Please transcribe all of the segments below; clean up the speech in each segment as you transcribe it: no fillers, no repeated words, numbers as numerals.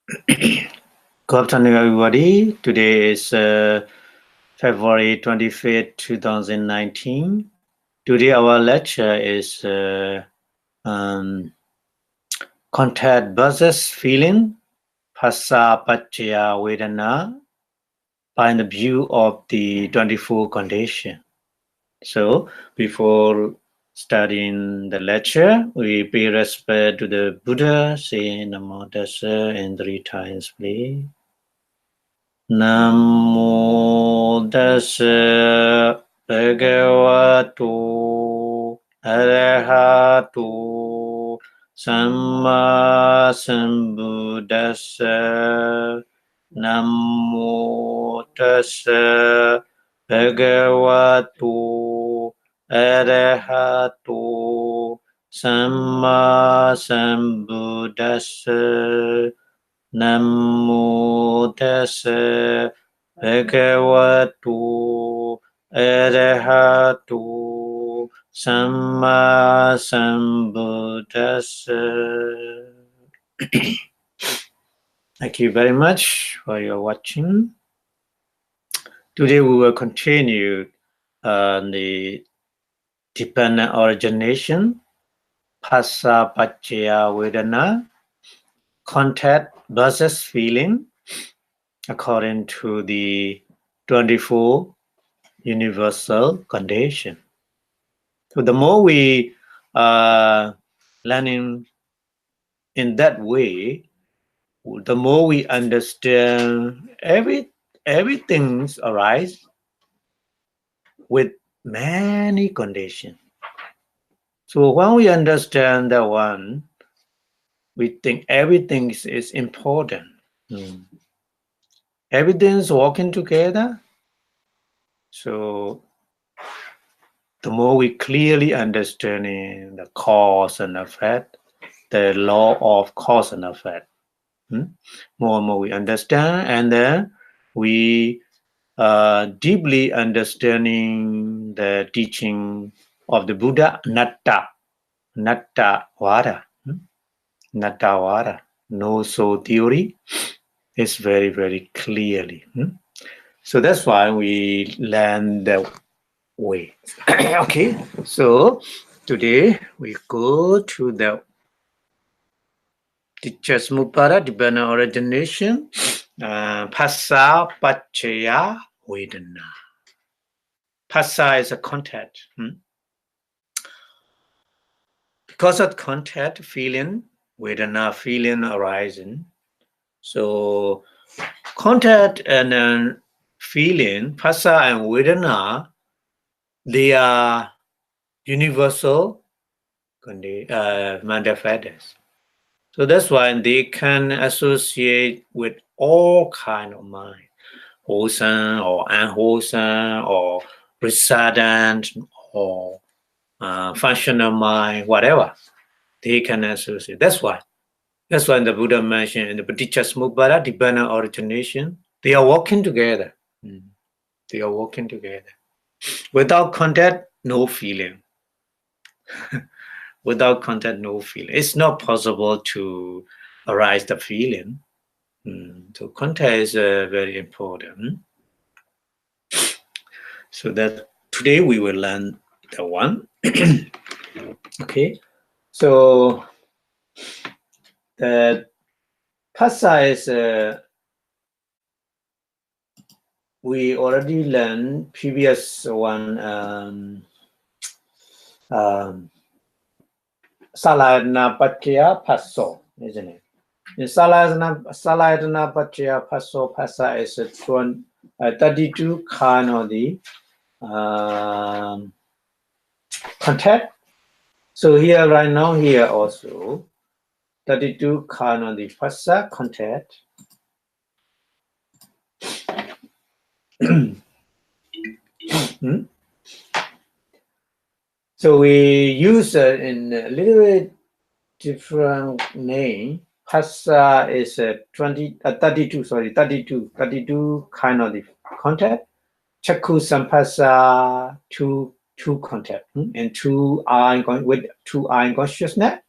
Good afternoon, everybody. Today is February 25th, 2019. Today, our lecture is contact versus feeling, Phasa Pachaya Vedana, by the view of the 24 condition. So, before studying the lecture, we pay respect to the Buddha, say Namo Tassa in 3 times, please. Namo Tassa Bhagavato Arahato Samma Sambuddhassa. Namo Tassa Bhagavato Arahato Samma Sambuddhassa. Namo Tassa Bhagavato Arahato Samma Sambuddhassa. Thank you very much for your watching. Today we will continue the dependent origination, Phasa Pachaya Vedana, contact versus feeling, according to the 24 universal condition. So the more we learning in that way, the more we understand everything arise with many conditions. So when we understand that one, we think everything is important. Everything's working together. So the more we clearly understanding the cause and effect, the law of cause and effect, more and more we understand, and then we deeply understanding the teaching of the Buddha, Natta Vada, Natta Vada, no soul theory, is very, very clearly. So that's why we learn the way. Okay, so today we go to the teacher's Mupada, dependent origination, Phasa Pachaya Vedana. Phasa is a contact. Because of contact, feeling, Vedana, feeling arising. So contact and feeling, Phasa and Vedana, they are universal manifestors. So that's why they can associate with all kind of mind, wholesome or unwholesome or resident or functional mind, whatever. They can associate. That's why the Buddha mentioned in the Paticca dependent origination, they are working together. They are working together. Without contact, no feeling. Without contact, no feeling. It's not possible to arise the feeling. So contact is very important. So that today we will learn the one. Okay. So the Phasa is we already learned previous one. Salayana Pachaya Phaso, isn't it? In Salayana Pachaya Phaso, Phasa is 32 kind of the contact. So here, right now, here also, 32 kind of the Phasa contact. So we use in a little bit different name. Phasa is 32 kind of the contact. Chakku Samphasa, two contact, and two eye with two eye consciousness.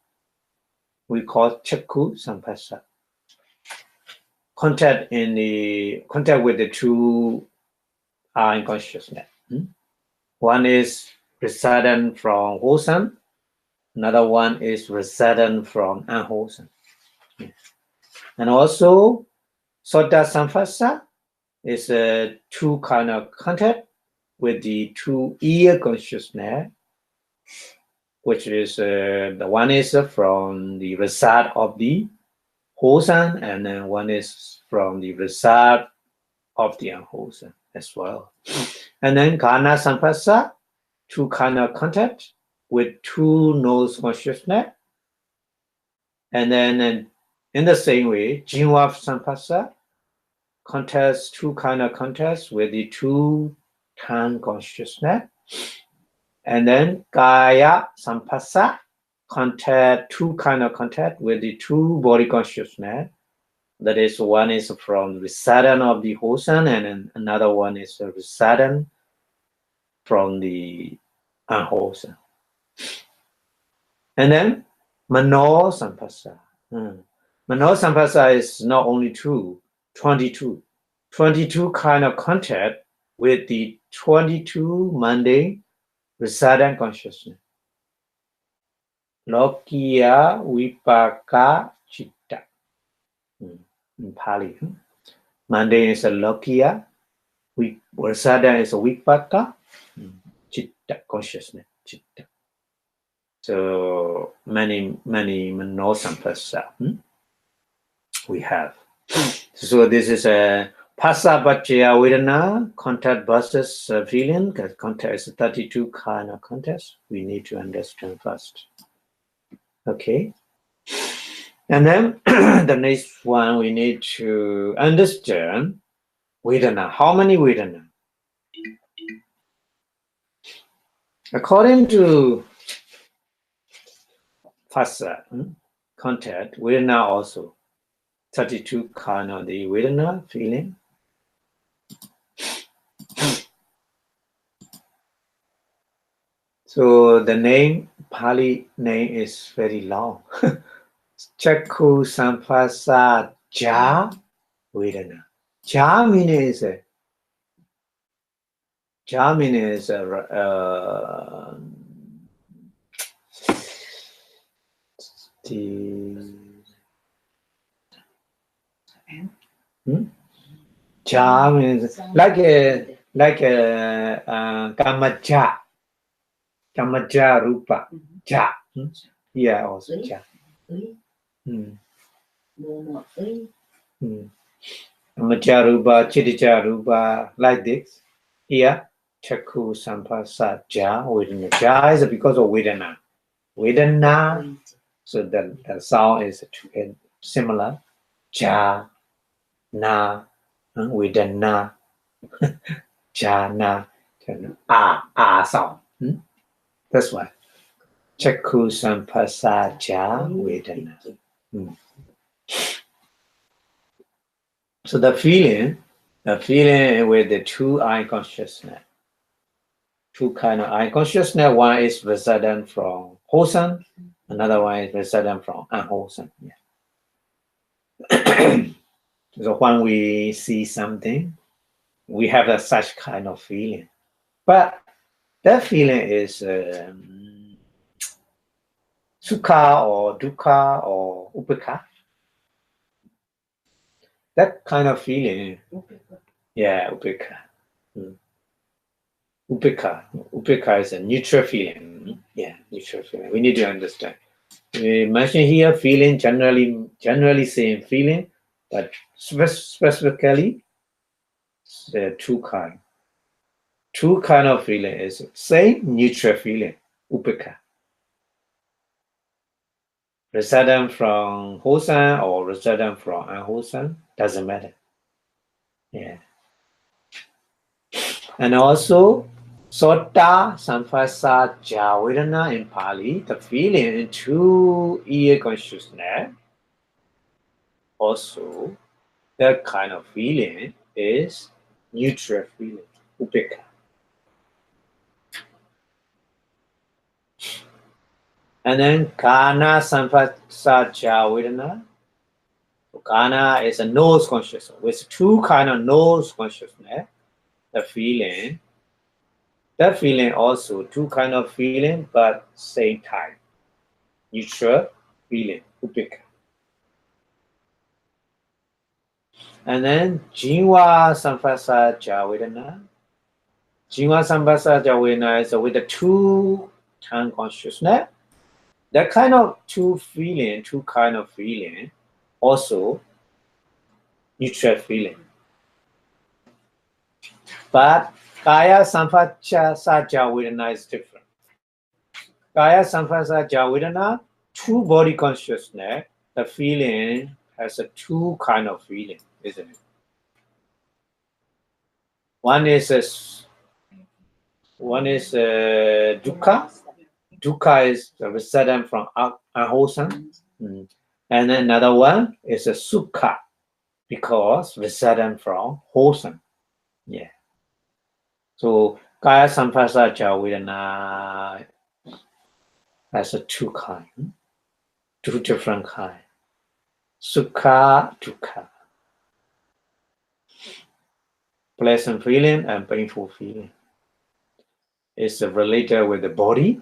We call Chakku Samphasa. contact with the two eye consciousness. One is resident from wholesome, another one is resident from unwholesome. And also, Sotta Samphasa is a two kind of contact with the two ear consciousness, which is the one is from the result of the wholesome, and then one is from the result of the unwholesome as well. And then Kana Samphasa, two kind of contact with two nose consciousness. And then in the same way, Jinwa Samphasa contains two kind of contacts with the two tongue consciousness. And then Kaya Samphasa contains two kind of contact with the two body consciousness. That is, one is from the resident of the wholesome, and then another one is a resident from the unwholesome. And then Mano Samphasa. Mano Samphasa is not only 22. 22 kind of contact with the 22 mundane resident consciousness. Lokiya Vipaka Chitta. In Pali. Mundane is a Lokiya. Resident is a Vipaka. Chitta, consciousness. Chitta. So many Mano Samphasa we have. So this is a Phassa Paccaya Vedana, contact versus feeling, because contact is 32 kind of contacts. We need to understand first. Okay. And then the next one, we need to understand Vedana. How many Vedana? According to Phassa, contact, Vedana also 32 kind of the Vedana feeling. So the name, Pali name is very long. Chakku Samphasa Ja Vedana. Ja means Ja means like a Kamaja. Kamaja Rupa. Ja. Yeah, also Ja. Kamaja Rupa, Chitija Rupa, like this. Here, Chakku Samphasa Ja Vedana. Ja is because of Vedana. Vedana. So the sound is similar. Ja, na, Vedana. Ja, na, sound. That's why. Chakku Samphasa Ja Vedana. So the feeling with the two eye consciousness. Two kind of eye consciousness. One is resident from wholesome, another one is resident from unwholesome. Yeah. So when we see something, we have such kind of feeling. But that feeling is sukha or dukkha or upekkha. That kind of feeling. Yeah, upekkha. Upekkha is a neutral feeling. Yeah, neutral feeling. We need to understand. We mention here feeling, generally same feeling, but specifically two kind. Two kind of feeling is same neutral feeling, upekkha. Resident from wholesome or resident from unwholesome, doesn't matter. Yeah. And also, Sotta Samphasa Ja Vedana in Pali, the feeling in two ear consciousness. Also, that kind of feeling is neutral feeling, upekkha. And then Kana Samphasa Ja Vedana. Kana is a nose consciousness with two kind of nose consciousness. The feeling, that feeling also two kind of feeling, but same time. Neutral feeling, upeka. And then Jinwa Samphasa Javedana. Jinwa Samphasa Javedana is with the two time consciousness. That kind of two kind of feeling, also neutral feeling. But Kaya Samphasa Javedana is different. Kaya Samphasa Javedana, two body consciousness, the feeling has a two kind of feeling, isn't it? One is dukkha. Dukkha is resident from unwholesome. And then another one is a sukha, because resident from wholesome. Yeah. So Kaya Samphasa Vedana has a two kind, two different kind. Sukha, dukkha. Pleasant feeling and painful feeling. It's related with the body.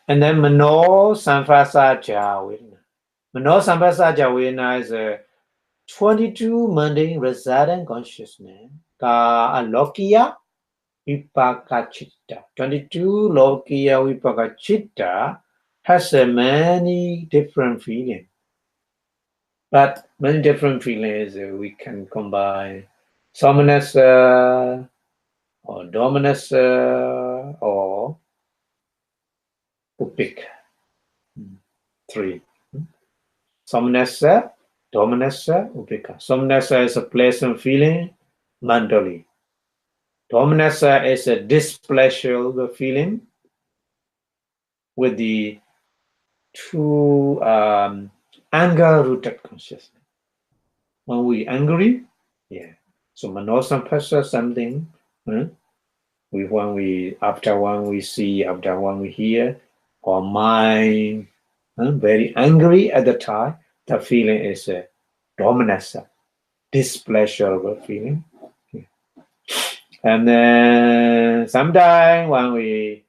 And then Mano Samphasa Vedana. Mano Samphasa Vedana is a 22 mundane resident consciousness. Ka Lokiya Vipaka Chitta. 22 Lokiya Vipaka Chitta has many different feelings. But many different feelings we can combine somanasa or dominasa or upika. Three. Somanasa, dominasa, upika. Somanasa is a pleasant feeling, mentally. Dominasa is a displeasure feeling with the two anger-rooted consciousness. When we angry, yeah. So manosampasa something. When we see, after when we hear, or mind very angry at the time, the feeling is a dominasa, displeasurable feeling. Yeah. And then sometimes when we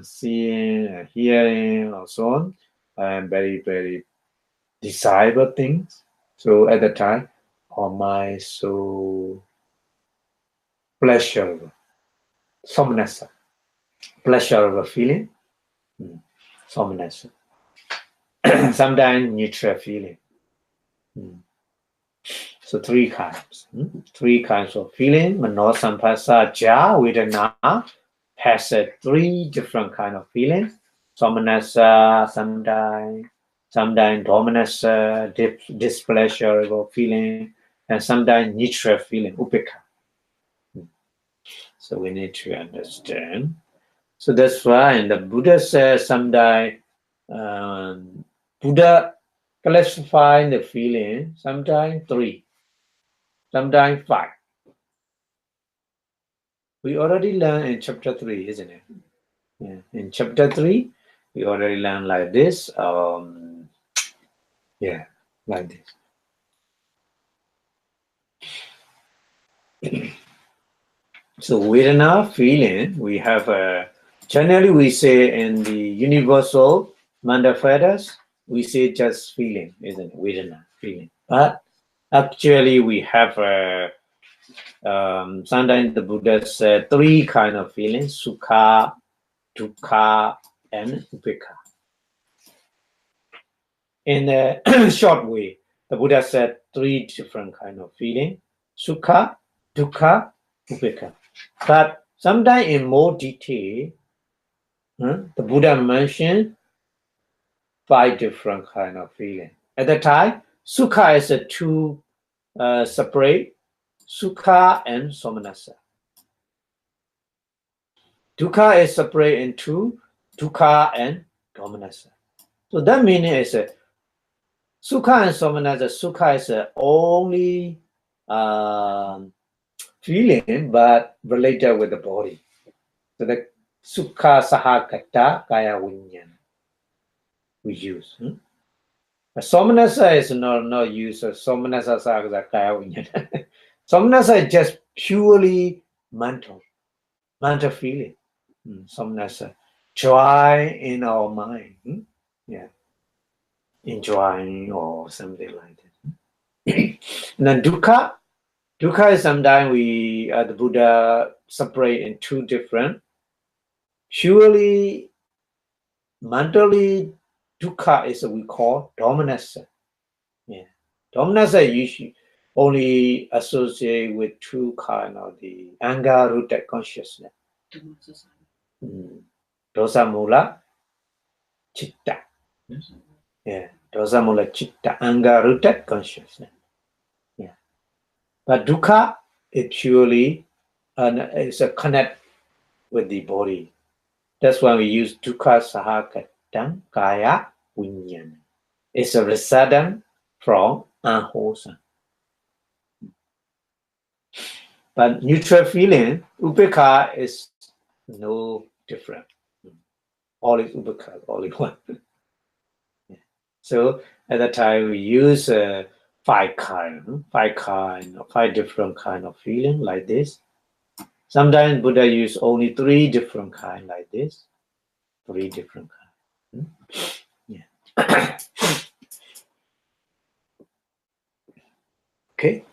seeing, hearing, or so on, and very, very desirable things. So at the time, our mind so pleasurable, somnasa, pleasurable feeling, somnasa. Sometimes neutral feeling. So three kinds of feeling. Mano Samphasa Vedana has three different kind of feelings. Somnasa, sometimes dominasa, displeasurable feeling, and sometimes neutral feeling, upeka. So we need to understand. So that's why the Buddha says sometimes Buddha classifying the feeling, sometimes three, sometimes five. We already learned in chapter 3, isn't it? Yeah. In chapter 3, we already learned like this. Yeah, like this. So Vedana feeling, we have generally we say in the universal Mandaphadas, we say just feeling, isn't it? Vedana feeling. But actually we have sometimes the Buddha said three kind of feelings: sukha, dukkha, and upekha. In a short way, the Buddha said three different kind of feeling: sukha, dukkha, upekha. But sometimes in more detail, the Buddha mentioned five different kind of feeling. At the time, sukha is a two separate, sukha and somanasa. Dukkha is separate into dukkha and domanassa. So that meaning is sukha and somanassa. Sukha is only feeling, but related with the body. So the sukha sahakata kaya vinyana we use. Somanasa is not used. Somanasa sakaya. Somanasa is just purely mental feeling. Somanasa, joy in our mind. Yeah, enjoying or something like that. And then dukkha is sometimes the Buddha separate in two different. Purely mentally, dukkha is what we call dominance. Yeah, dominance usually only associate with two kind of the anger rooted consciousness. Dosa mula chitta. Yeah, dosa mula chitta, anger rooted consciousness. Yeah, but dukkha is purely is a connect with the body. That's why we use dukkha sahakatang kaya vinyana. It's a resultant from unwholesome. But neutral feeling, upekha is no different. All is upekha, all in one. So at that time we use five different kind of feeling like this. Sometimes Buddha use only three different kind like this. Three different kind. Yeah. Okay.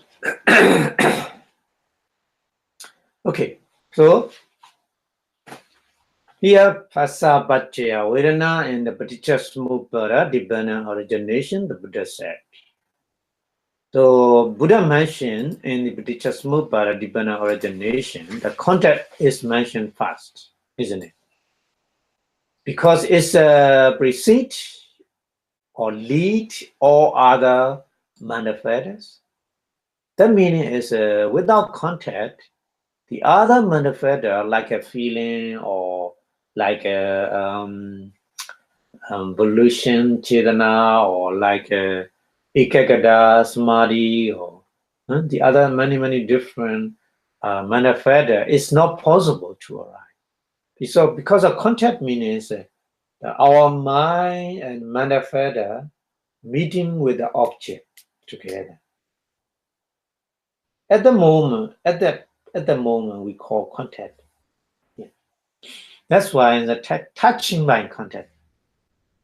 Okay. So here, Phassa Paccaya Vedana and the Paticca Samuppada, dependent origination, the Buddha said. So Buddha mentioned in the Paticca Samuppada, dependent origination, the context is mentioned first, isn't it? Because it's a precede or lead all other manifestors. The meaning is without contact, the other manifestor, like a feeling or like a volition, chetana, or like ekagata, samadhi, or the other many different manifestor, it's not possible to arrive. So because of contact means our mind and manifestor meeting with the object together. At the moment we call contact. Yeah. That's why in the touching by contact,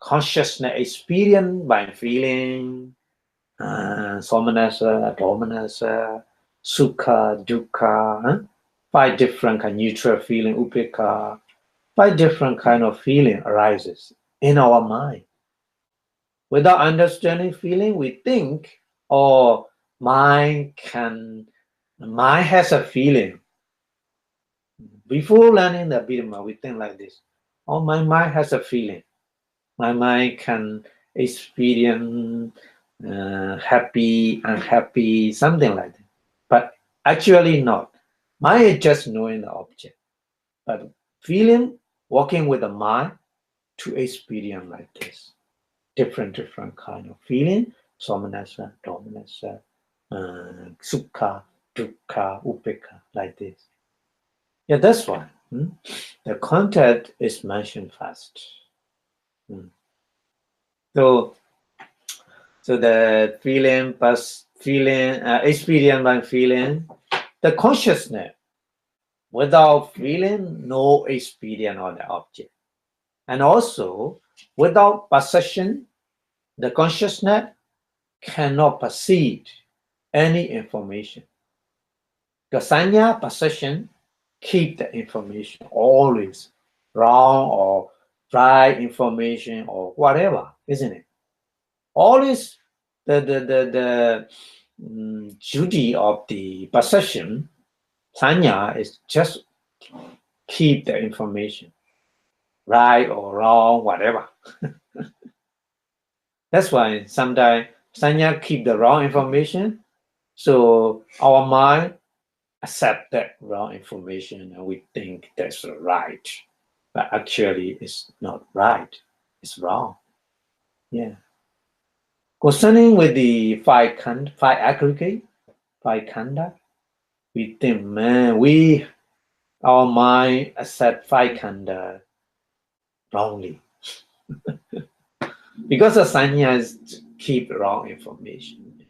consciousness experience by feeling, somanasa, domanasa, sukha, dukkha, five different kind of neutral feeling, upekha, five different kind of feeling arises in our mind. Without understanding feeling, we think, oh, mind has a feeling. Before learning the Abhidhamma, we think like this. Oh, my mind has a feeling. My mind can experience happy, unhappy, something like that. But actually not. Mind is just knowing the object. But feeling, working with the mind to experience like this. Different kind of feeling, somanasa, domanasa, sukha, dukkha, upekha, like this. Yeah, that's why the content is mentioned first. So the feeling plus feeling, experience by feeling, the consciousness without feeling, no experience of the object. And also, without perception, the consciousness cannot perceive any information. The sanya perception keep the information always wrong or right information or whatever, isn't it? Always the duty of the perception, sanya, is just keep the information right or wrong, whatever. That's why sometimes sanya keep the wrong information, so our mind accept that wrong information and we think that's right, but actually it's not right, it's wrong. Yeah. Concerning with the five aggregate, five khandha, we think, man, our mind accept five khandha wrongly. Because the sanya keep wrong information.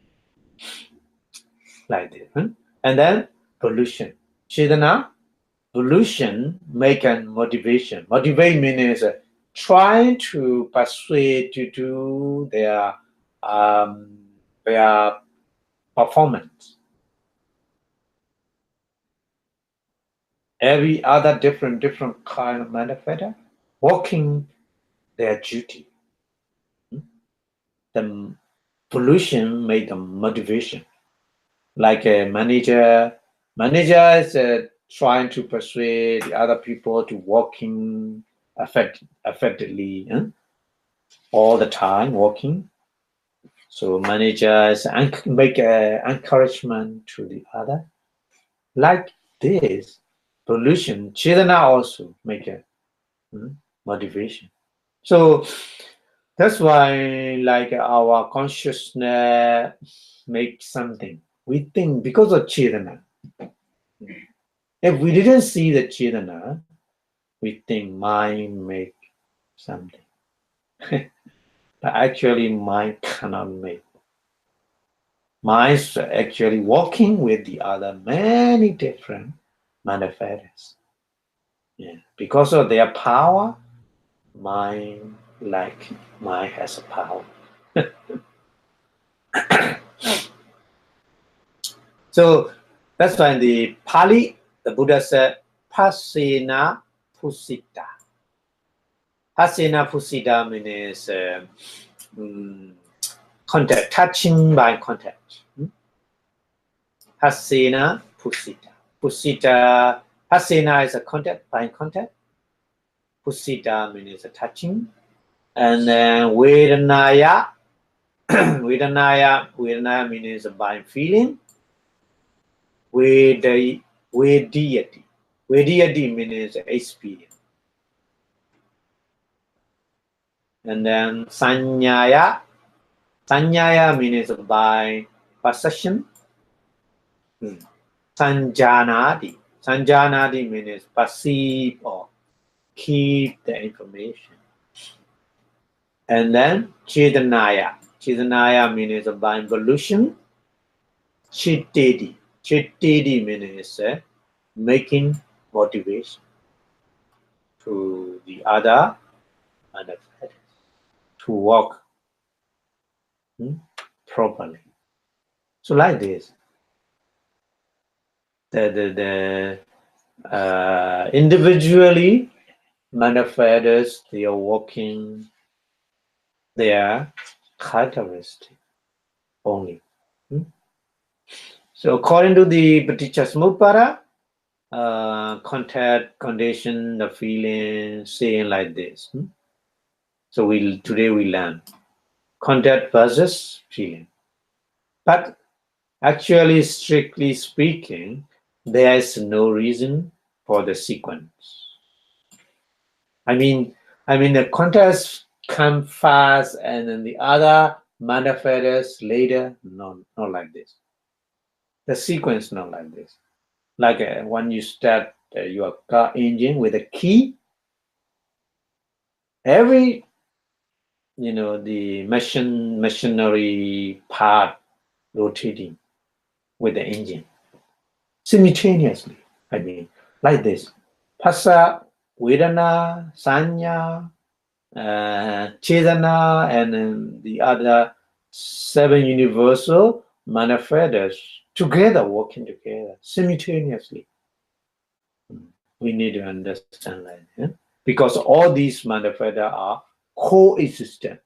Like this. And then pollution. Chedana, pollution make a motivation. Motivate means trying to persuade to do their performance. Every other different kind of manifestor working their duty. The pollution made the motivation. Like a manager is trying to persuade the other people to working effectively all the time working. So managers make encouragement to the other. Like this, pollution, Chedana also make a motivation. So that's why like our consciousness make something. We think because of Chedana. If we didn't see the Chedana, we think mind make something. But actually mind cannot make. Mind is actually working with the other many different manifestors. Yeah. Because of their power, mind has a power. So that's why in the Pali, the Buddha said, Pasena Pusita. Pasena Pusita means contact, touching by contact. Pasena Pusita. Pusita, Pasena is a contact, by contact. Pusita means a touching. And then Vedanaya, Vedanaya means by feeling. Vediyati. Vediyati means experience. And then Sanyaya. Sanyaya means by perception. Sanjanadi. Sanjanadi means perceive or keep the information. And then Chetanaya. Chetanaya means by evolution. Chittedi. Chittedi means making motivation to the other manifestors to work properly. So like this, the individually manifestors, they are working their characteristic only. So according to the Paticca contact, condition, the feeling, saying like this. So today we learn contact versus feeling. But actually, strictly speaking, there is no reason for the sequence. I mean the contacts come fast and then the other manifestors later. No, not like this. The sequence not like this. Like when you start your car engine with a key, every the machinery part rotating with the engine simultaneously. I mean, like this. Phassa, Vedana, Sanya, Chetana, and then the other 7 universal manifestors together, working together simultaneously. We need to understand that. Yeah? Because all these manifestors are coexistent.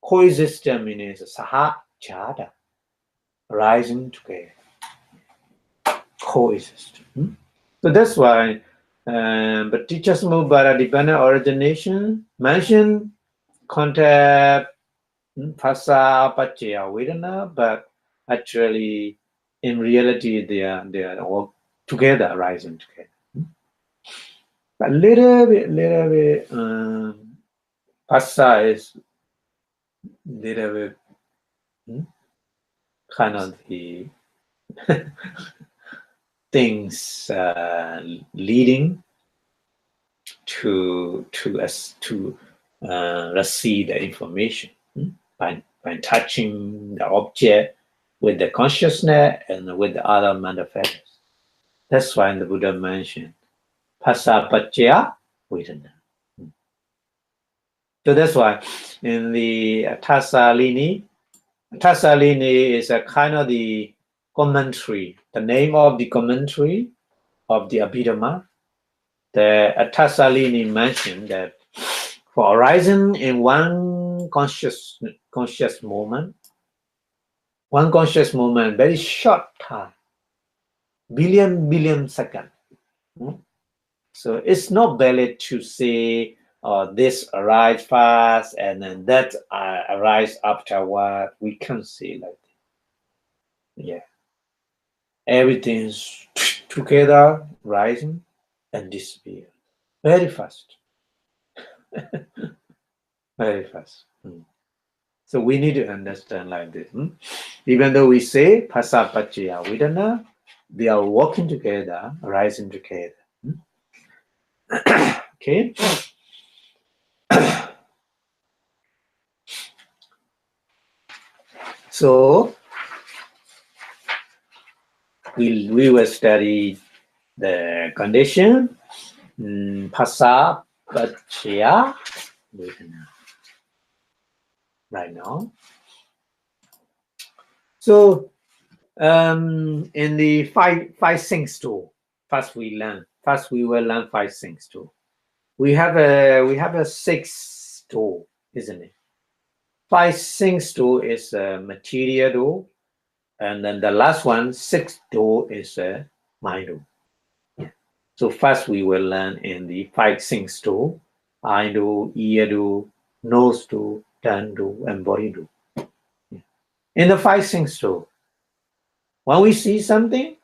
Coexistent means saha chada, rising together. Coexistent. So that's why but teachers move by a dependent origination, mention contact, phasa, paccaya, vedana, but actually in reality they are all together, rising together. But little bit phasa is little bit kind of the things leading to receive the information by by touching the object with the consciousness and with the other manifest. That's why the Buddha mentioned Phassa Paccaya Vedana. So that's why in the Tasalini is a kind of the commentary, the name of the commentary of the Abhidhamma. The Tasalini mentioned that for arising in one conscious moment, very short time, billion second. So it's not valid to say this arise fast and then that arise afterward. We can't say like that. Yeah. Everything's together, rising and disappear. Very fast. Very fast. So we need to understand like this. Even though we say Phassa Paccaya Vedana, they are working together, rising together. Okay. So we will study the condition Phassa Paccaya Vedana right now. So in the five things too. First we will learn five things too. We have a six door, isn't it? Five things door is a material door, and then the last one, sixth door, is a mind door. Yeah. So first we will learn in the five things door: eye door, ear door, nose door, tongue door, and body door. Yeah. In the five things door, when we see something,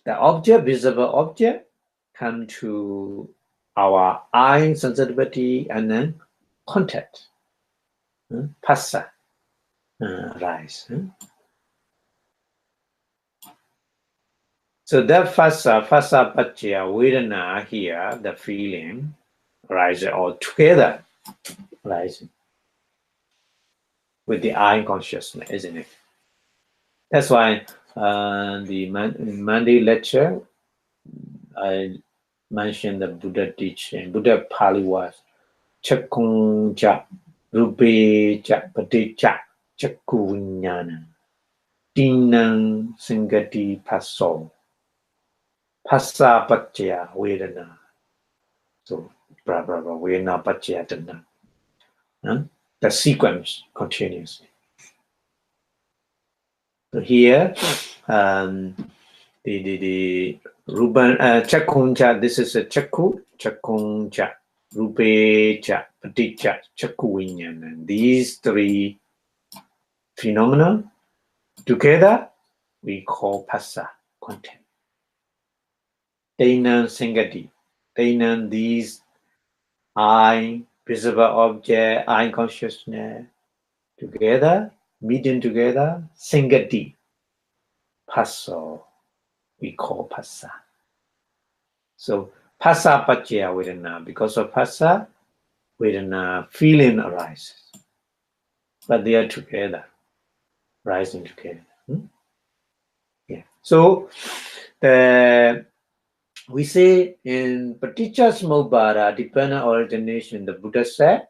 the object, visible object, come to our eye sensitivity and then contact. Phassa, rise. So that phassa paccaya vedana here, the feeling rises all together, rising with the eye consciousness, isn't it? That's why the Monday lecture, I mentioned the Buddha teaching. Buddha Pali was Chakung cha, Rupe cha, Paticca, Chakku Vinyana, Tinang Singati Passo, Phassa Paccaya Vedana. So, Vedana Paccaya Dana. The sequence continues. So here, the Ruban Chakuncha, this is a Chakuncha, Rupecha, Paticca, Chakkuvinyana. And these three phenomena together we call Phassa, content. Tainan Singati. Tainan, these eye, visible object, eye consciousness together, meeting together, Singati. Passo, we call Phassa. So Phassa Paccaya Vedana, because of Phassa, Vedana feeling arises. But they are together, rising together. Yeah. So we say in Paticca Samuppada, dependent origination, the Buddha said,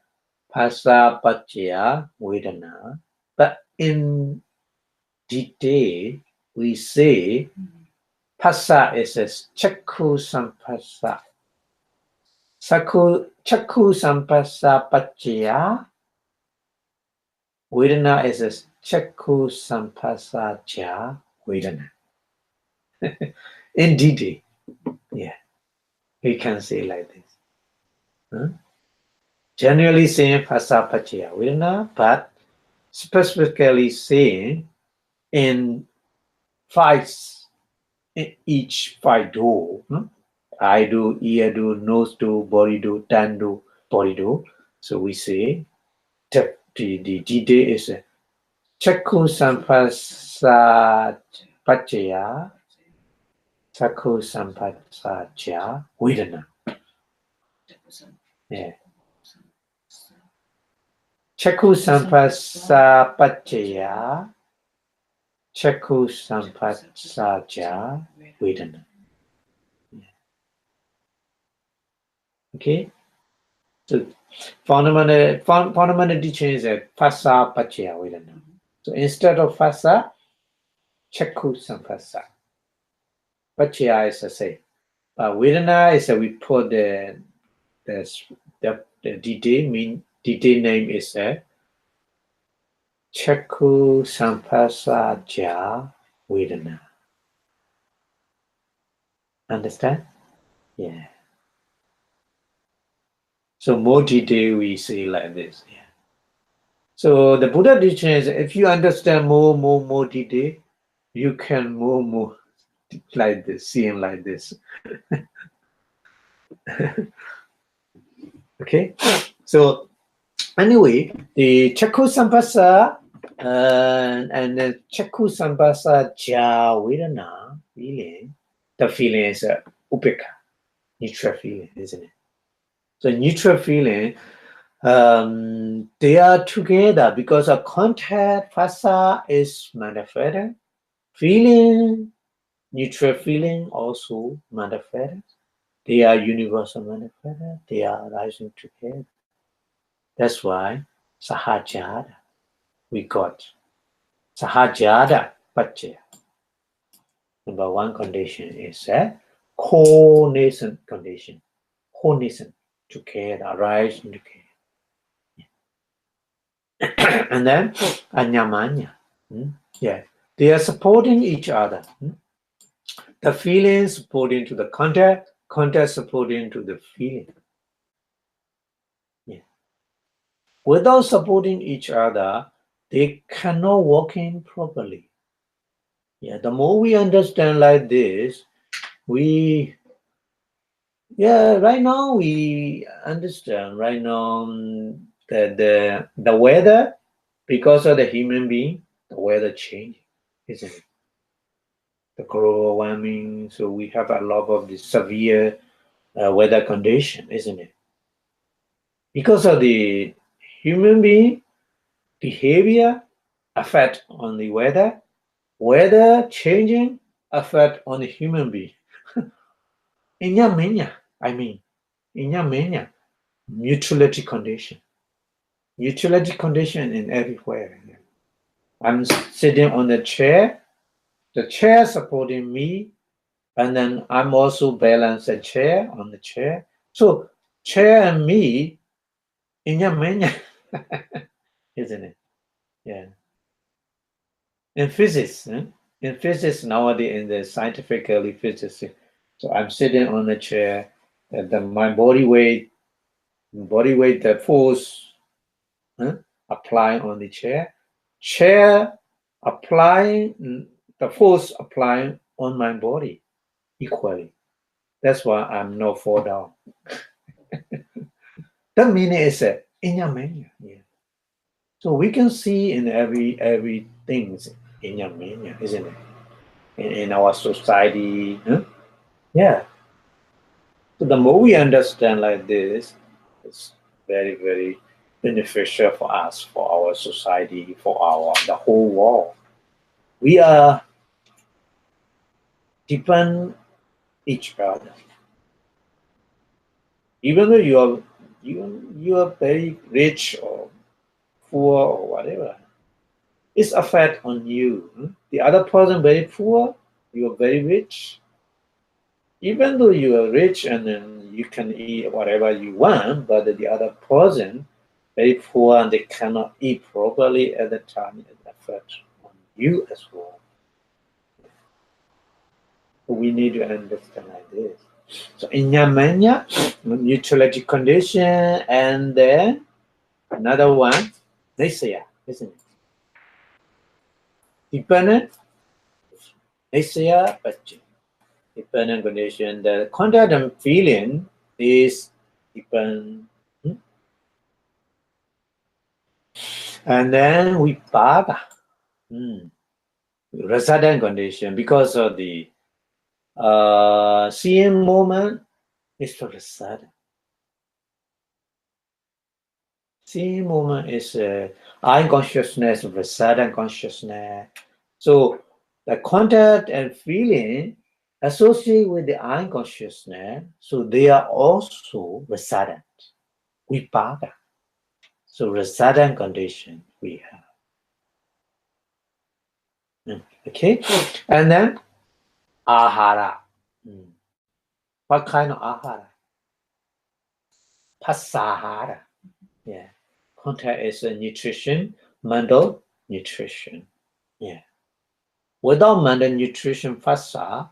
Phassa Paccaya Vedana. But in detail, we say Phassa is a Chakku Sampassa. Chakku Sampassa Paccaya. Vedana is a Chakku Sampassa Cha Vedana. In detail, yeah, we can say like this. Generally saying Phassa Paccaya Vedana, but specifically saying in each five door, eye do, ear do, nose do, body do, tongue do, body do. So we say the detail is Chakku Sampassa Paccaya, Chakku Sampassa Cha Vedana. Yeah. Chakku sampasa pachaya. Chakku sampasaja vedana. Okay? So fundamental teaching is a phasa pachaya vedana. So instead of phasa, chakku sampasa. Pachaya is a say. Vedana is we put the detail name is Chakku sampasaja vedana. Understand? Yeah. So more detail we say like this. Yeah. So the Buddha teaching is if you understand more detail, you can more like this, seeing like this. Okay. So anyway, the Chakku sampasa and the Chakku sampasa ja vedana feeling, the feeling is upeka, neutral feeling, isn't it? So neutral feeling, they are together because a contact phasa is manifested. Feeling, neutral feeling also manifested. They are universal manifested. They are rising together. That's why sahajada we got. Sahajada pachya. Number one condition is a co-nascent condition. Co-nascent together, rising together. And then anyamanya. Yeah, they are supporting each other. The feeling supporting to the contact supporting to the feeling. Yeah. Without supporting each other, they cannot work in properly. Yeah, the more we understand like this, right now we understand right now that the weather, because of the human being, the weather changing, isn't it? The global warming, so we have a lot of the severe weather condition, isn't it? Because of the human being behavior effect on the weather changing effect on the human being. Inya mutuality condition in everywhere. I'm sitting on the chair supporting me, and then I'm also balance the chair on the chair. So chair and me, inya isn't it? Yeah. In physics, nowadays in the scientifically physics, so I'm sitting on a chair, and then my body weight, the force applying on the chair applying the force applying on my body equally. That's why I'm not fall down. That meaning is inyamenya. Yeah. So we can see in every things inyamenya, isn't it? In our society. Yeah. So the more we understand like this, it's very, very beneficial for us, for our society, for the whole world. We are depend each other. Even though you are very rich or poor or whatever, it's affect on you. The other person very poor, you are very rich. Even though you are rich and then you can eat whatever you want, but the other person very poor and they cannot eat properly at the time, it affects on you as well. We need to understand like this. So inyamanya, neutrality condition, and then another one, nisaya, isn't it? Dependent, nisaya, but dependent condition. The contact and feeling is dependent. And then we paga. Resident condition because of the seeing moment is for resident. Seeing moment is eye consciousness, resident consciousness. So the contact and feeling associated with the eye consciousness, so they are also resident, vipaka. So resident condition we have. Okay, and then ahara. What kind of ahara? Pasahara. Yeah. Contact is a nutrition, mental nutrition. Yeah. Without mental nutrition fasa,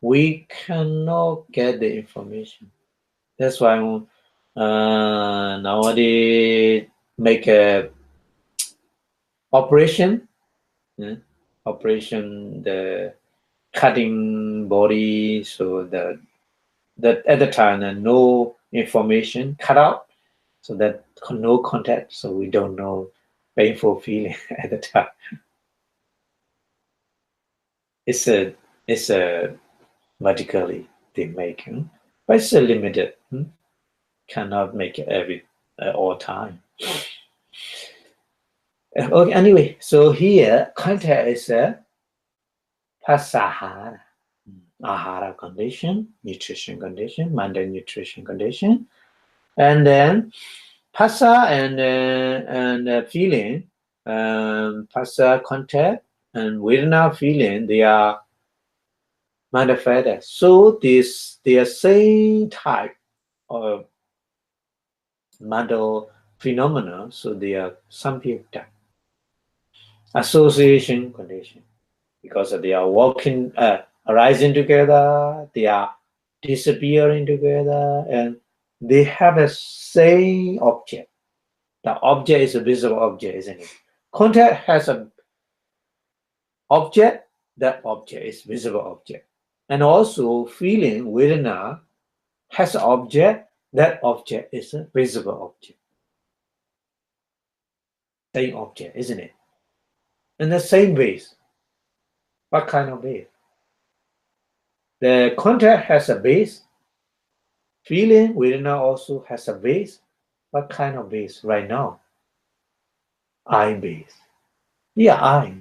we cannot get the information. That's why nowadays make a operation, operation the cutting body, so that at the time no information cut out, so that no contact, so we don't know painful feeling at the time. It's a medically they make, but it's a limited. Cannot make it every all time. Okay, anyway, so here contact is a pasahara, ahara condition, nutrition condition, mental nutrition condition, and then pasa and feeling, pasa contact and vedana feeling, they are manifested. So they are same type of mental phenomena. So they are samyukta association condition, because they are walking, arising together, they are disappearing together, and they have the same object. The object is a visible object, isn't it? Contact has an object, that object is visible object. And also feeling, vedana, has an object, that object is a visible object. Same object, isn't it? In the same base. What kind of base? The contact has a base. Feeling, vedana also has a base. What kind of base right now? I base. Yeah, I.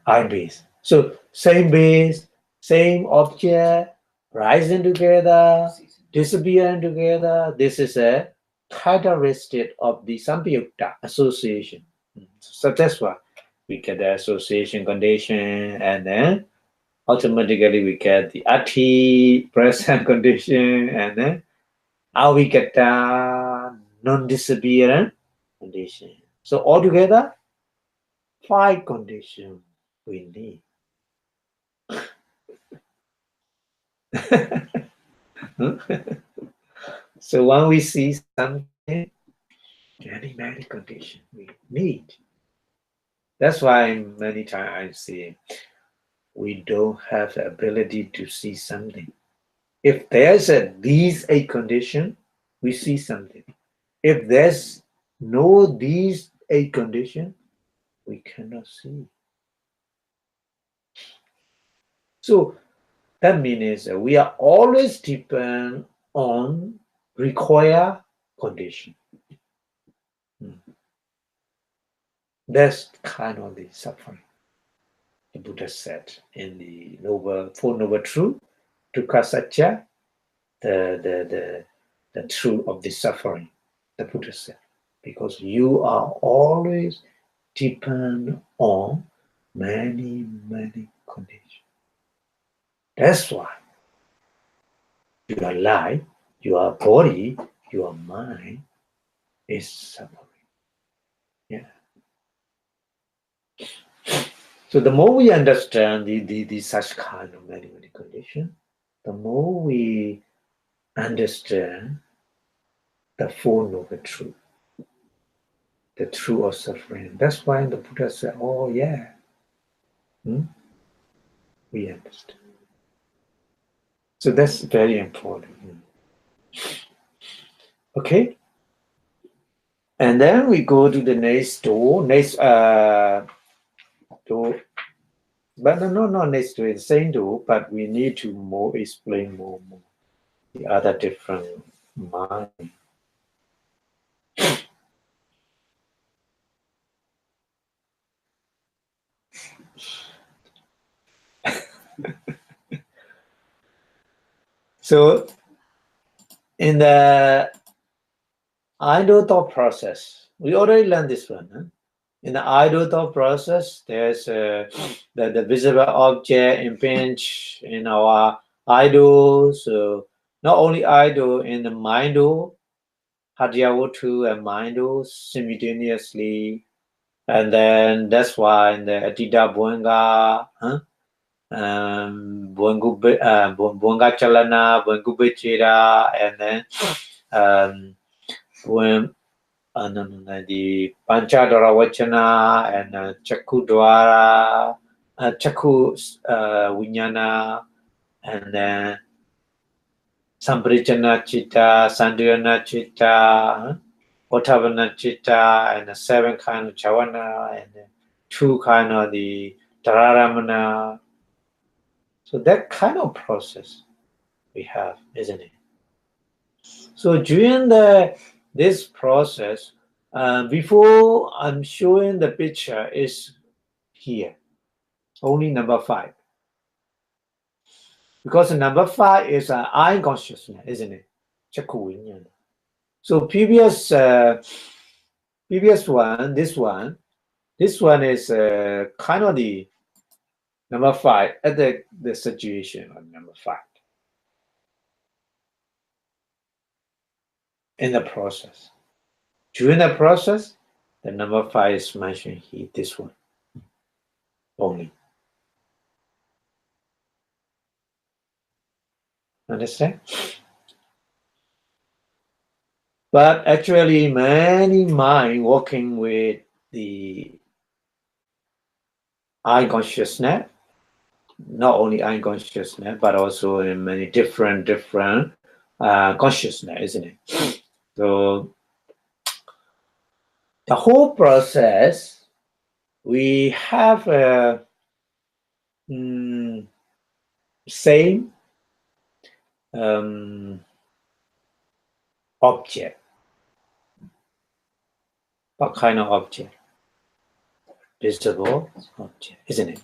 I base. So same base, same object, rising together, disappearing together. This is a characteristic of the Sampayukta association. So that's why we get the association condition, and then automatically we get the ati present condition, and then avikata non-disappearance condition. So altogether, 5 conditions we need. So when we see something, many conditions we need. That's why many times I say we don't have the ability to see something. If there's these 8 conditions, we see something. If there's no these 8 conditions, we cannot see. So that means we are always depend on require condition. That's kind of the suffering. The Buddha said in the Four Noble Truth, Dukkha Satya, the truth of the suffering. The Buddha said, because you are always depend on many conditions. That's why your life, your body, your mind is suffering. Yeah. So the more we understand the such kind of many conditions, the more we understand the Four Noble Truth, the truth of suffering. That's why the Buddha said, oh yeah, we understand. So that's very important. Okay. And then we go to the next door, door. But no, not next to it, same door, but we need to explain more the other different mind. So in the idle thought process, we already learned this one. Huh? In the idle thought process, there's the visible object impinge in our idol. So not only idol, in the mindul, Hadyawotu and mindul simultaneously. And then that's why in the Atita Buanga, Buanga Chalana, Buangube Chira, and then the Panchadara Vachana and Chakudwara, Chaku Vinyana, and then Sambrichana Chitta, Sandhyana Chitta, Otavana Chitta, and the 7 kind of Chavana, and 2 kind of the Tararamana. So that kind of process we have, isn't it? So during this process, before I'm showing the picture is here, only number 5. Because number 5 is eye consciousness, isn't it? Chaku Vinyana. So previous one, this one is kind of the number 5 at the situation of number 5 in the process. During the process, the number 5 is mentioned here, this one only. Understand? But actually, many mind working with the eye consciousness, not only eye consciousness, but also in many different consciousness, isn't it? So the whole process, we have a same object. What kind of object? Visible object, isn't it?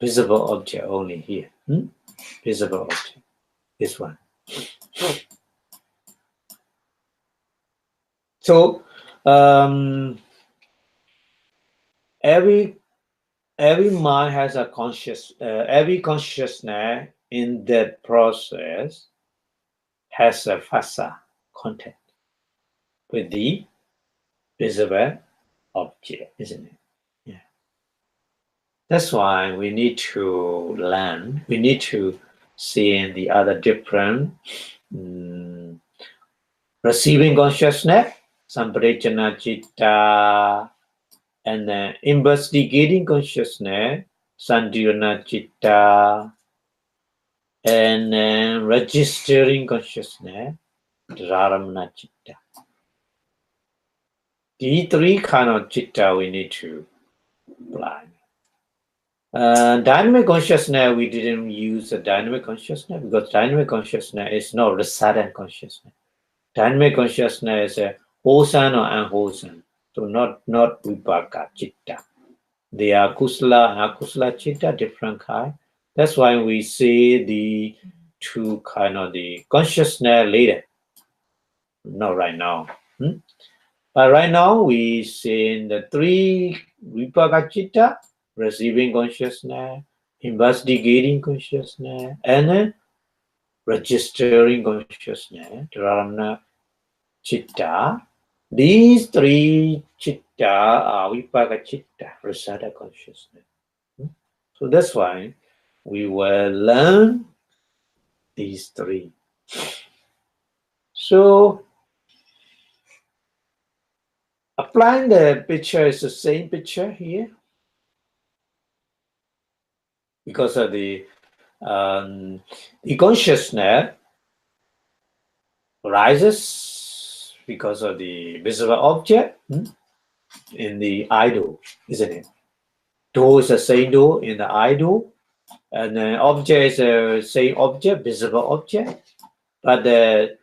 Visible object only here. Visible object. This one. So every mind has a every consciousness in that process has a phasa contact with the visible object, isn't it? Yeah. That's why we need to learn. We need to see in the other different receiving consciousness, samprajana citta, and then investigating consciousness, sandhyana citta, and then registering consciousness, dharamana citta. These 3 kind of citta we need to apply. Dynamic consciousness, we didn't use the dynamic consciousness because dynamic consciousness is not resident consciousness. Dynamic consciousness is a wholesome or unwholesome, so not vipaka citta. They are kusala and akusala citta, different kind. That's why we see the 2 kind of the consciousness later, not right now. But right now we see in the 3 vipaka citta, receiving consciousness, investigating consciousness, and registering consciousness, dharamana citta. These 3 citta are vipaka citta, rasada consciousness. So that's why we will learn these 3. So applying the picture is the same picture here because of the consciousness rises because of the visible object in the idol, isn't it? Do is the same do in the idol, and then object is the same object, visible object, but the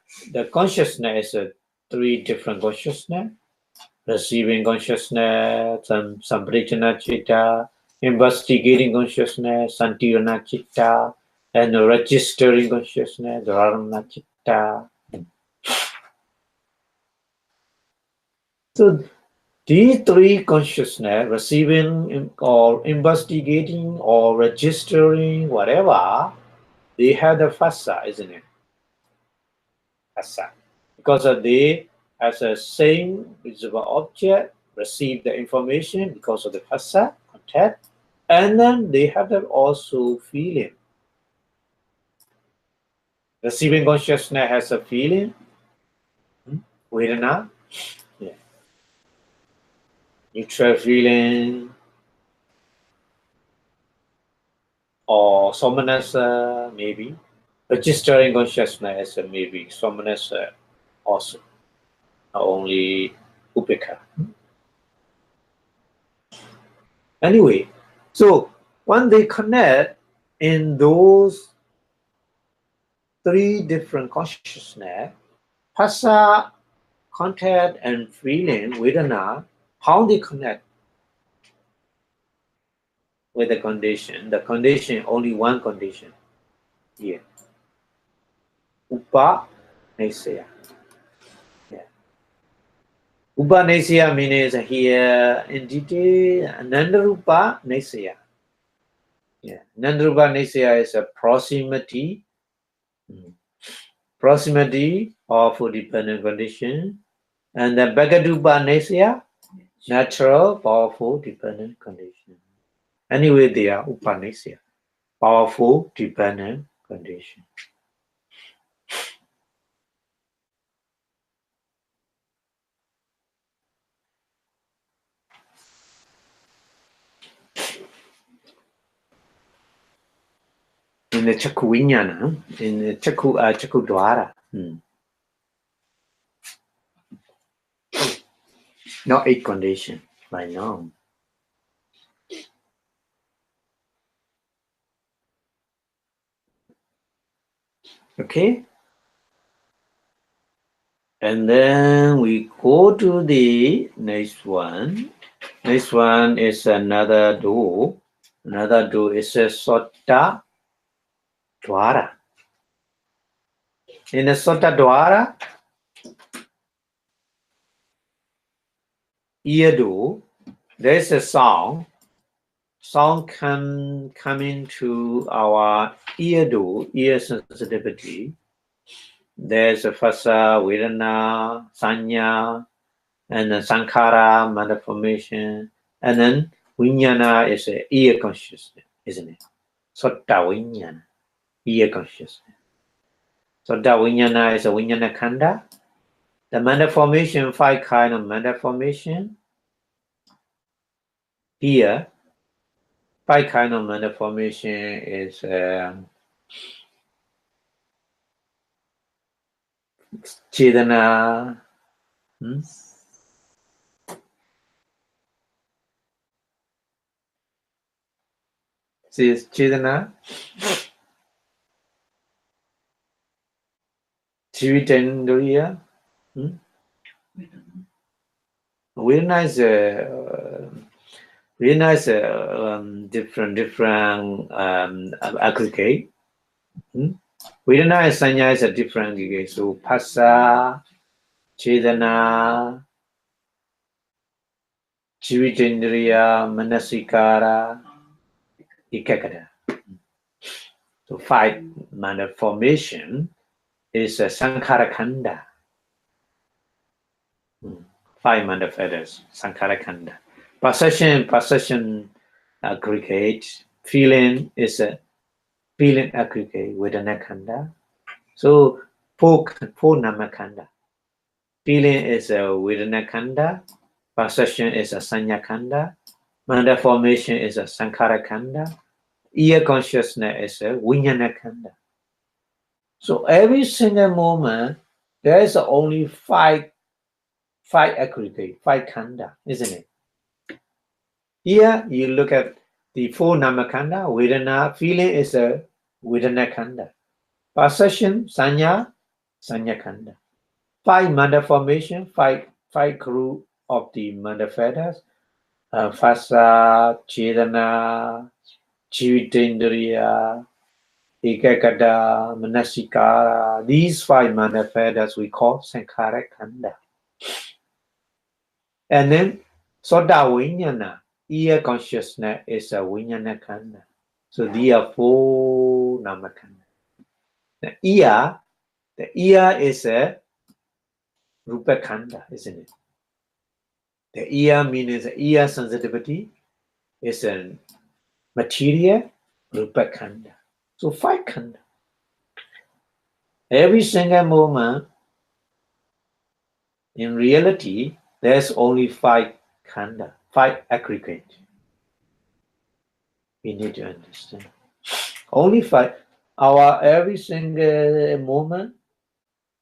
consciousness is 3 different consciousness: receiving consciousness, samprajana citta, investigating consciousness, santirana citta, and registering consciousness, dharana citta. So these three consciousness, receiving or investigating or registering, whatever, they have the phassa, isn't it? Phassa. Because they, as a same visible object, receive the information because of the phassa, contact, and then they have the also feeling. Receiving consciousness has a feeling, vedana, yeah. Neutral feeling, or somanasa, maybe. Registering consciousness, maybe. Somanasa also, not only upeka. Anyway, so when they connect in those three different consciousness, phassa, contact, and feeling, vedana, how they connect with the condition. The condition, only one condition here. Upa Nesaya. Yeah. Upa Nesaya means here in detail, Nandarupa Nesaya. Yeah. Nandarupa Nesaya is a proximity. Proximity of dependent condition. And the Bhagadupa Nesaya, natural, powerful, dependent condition. Anyway, they are Upanesaya, powerful, dependent condition. In the Chakku Vijnana, in the Chakku Dwara. Not 8 condition right now. Okay? And then we go to the next one. Next one is another door. Another door is a Sota Dwara. In the Sota Dwara, ear door, there is a sound. Sound can come into our ear door, ear sensitivity. There's a phassa, vedana, sanya, and then sankhara, matter formation, and then vijnana is a ear consciousness, isn't it? Sotta vijnana, ear consciousness. Sotta vijnana is a vijnana khanda. The matter formation, 5 kind of matter formation. Here, 5 kind of matter formation is Chedana. Says Chedana. Chivitendriya. Vedana is different aggregate. Vedana and sanya is a different aggregate. So phassa, chedana, chivitendriya, manasikara, ikakada. So 5 manner formation is a sankhara khanda. 5 manner feathers, sankhara khanda. Perception aggregate. Feeling is a feeling aggregate with an khanda. So 4 namakanda. Feeling is a vedana khanda. Perception is a sanya khanda. Manda formation is a sankhara khanda. Ear consciousness is a vijnana khanda. So every single moment, there is only 5 aggregate, 5 khanda, isn't it? Here you look at the 4 namakanda, vedana, feeling is a vedana khanda. Perception, sanya khanda. 5 manda formation, 5 group of the manda feathers. Phasa, Chetana, Jivitendriya, Ekagata, Manasikara. These five manifests we call Sankhara Khanda. And then Soda Vinyana, ear consciousness is a Vinyana Khanda. So these are four Namakanda. The ear is a Rupa Khanda, isn't it? The ear means ear sensitivity is a material Rupa Khanda. So five Khanda. Every single moment, in reality, there's only five Khanda, five aggregate. We need to understand. Only five. Our every single moment,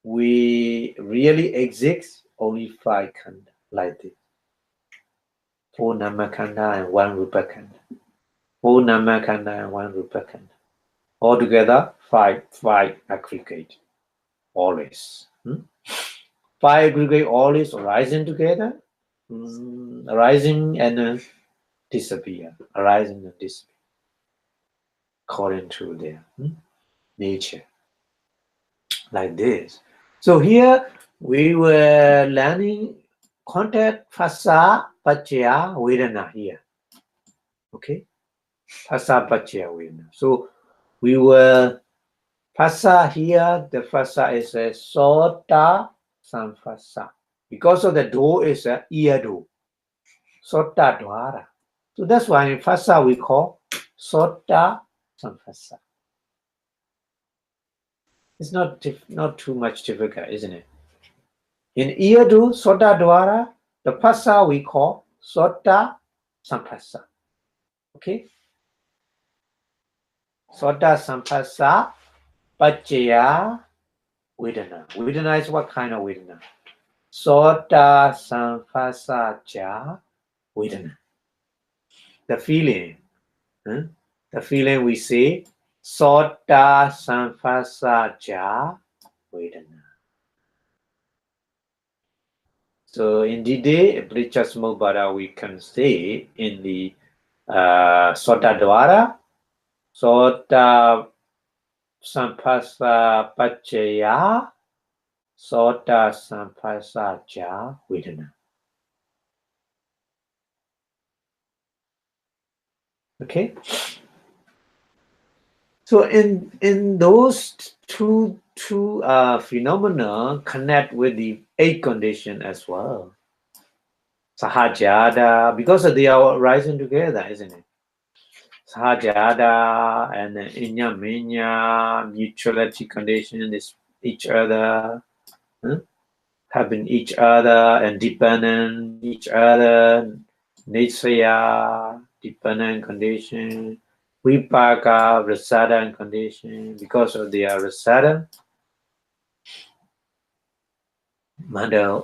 we really exist only five Khanda, like this. Four Namakanda and one Rupa Khanda. Four Namakanda and one Rupa Khanda. Altogether, five aggregate, always. Five aggregate always rising together, rising and disappear, arising and disappear, according to their nature, like this. So here we were learning contact phasa pachya vedana here. Okay, phasa pachya vedana. So we were phasa here. The phasa is a sota samphasa. Because of the door is a ear door. Sota dwara. So that's why in phasa we call sota samphasa. It's not too much difficult, isn't it? In ear door, sota dwara, the phasa we call sota samphasa. Okay? Sota samphasa pachya vedana. Vedana is what kind of vedana? Sota samphasa cha vedana. The feeling. The feeling we say sota samphasa cha vedana. So in the day, Brichasmobara, we can say in the sota dwara, sota samphasa pachya, sota samphasa cha vedana. Okay. So in those two phenomena connect with the eight condition as well. Sahajada, because they are rising together, isn't it? Sahajada and inya minya, mutuality condition is each other, having each other and dependent each other, nisaya, dependent condition, vipaka, rasada condition, because of their rasada, mother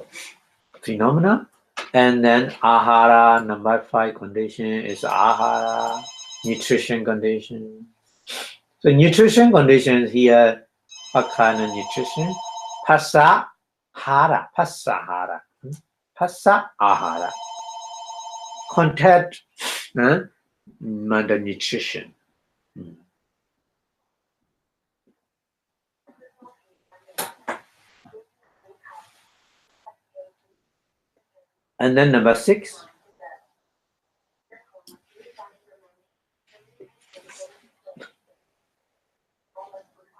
phenomena. And then ahara, number 5 condition is ahara, nutrition condition. So nutrition conditions here, what kind of nutrition? Phasa hara, phasa ahara. Contact mother nutrition. And then number 6.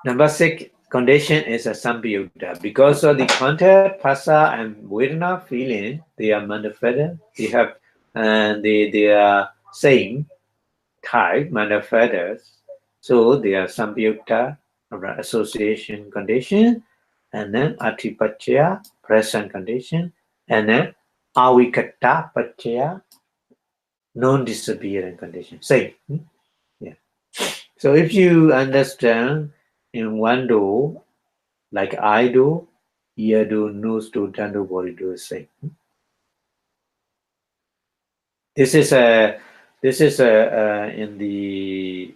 Number 6 condition is a samyutta. Because of the contact, phasa and vedana feeling, they are manifested. They have and they are same type manifested. So they are samyutta, association condition, and then atipachya, present condition, and then avikata pachya, non-disappearing condition. Same. Yeah. So if you understand in one do, like I do, ear do, nose do, tongue do, body do, same. This is in the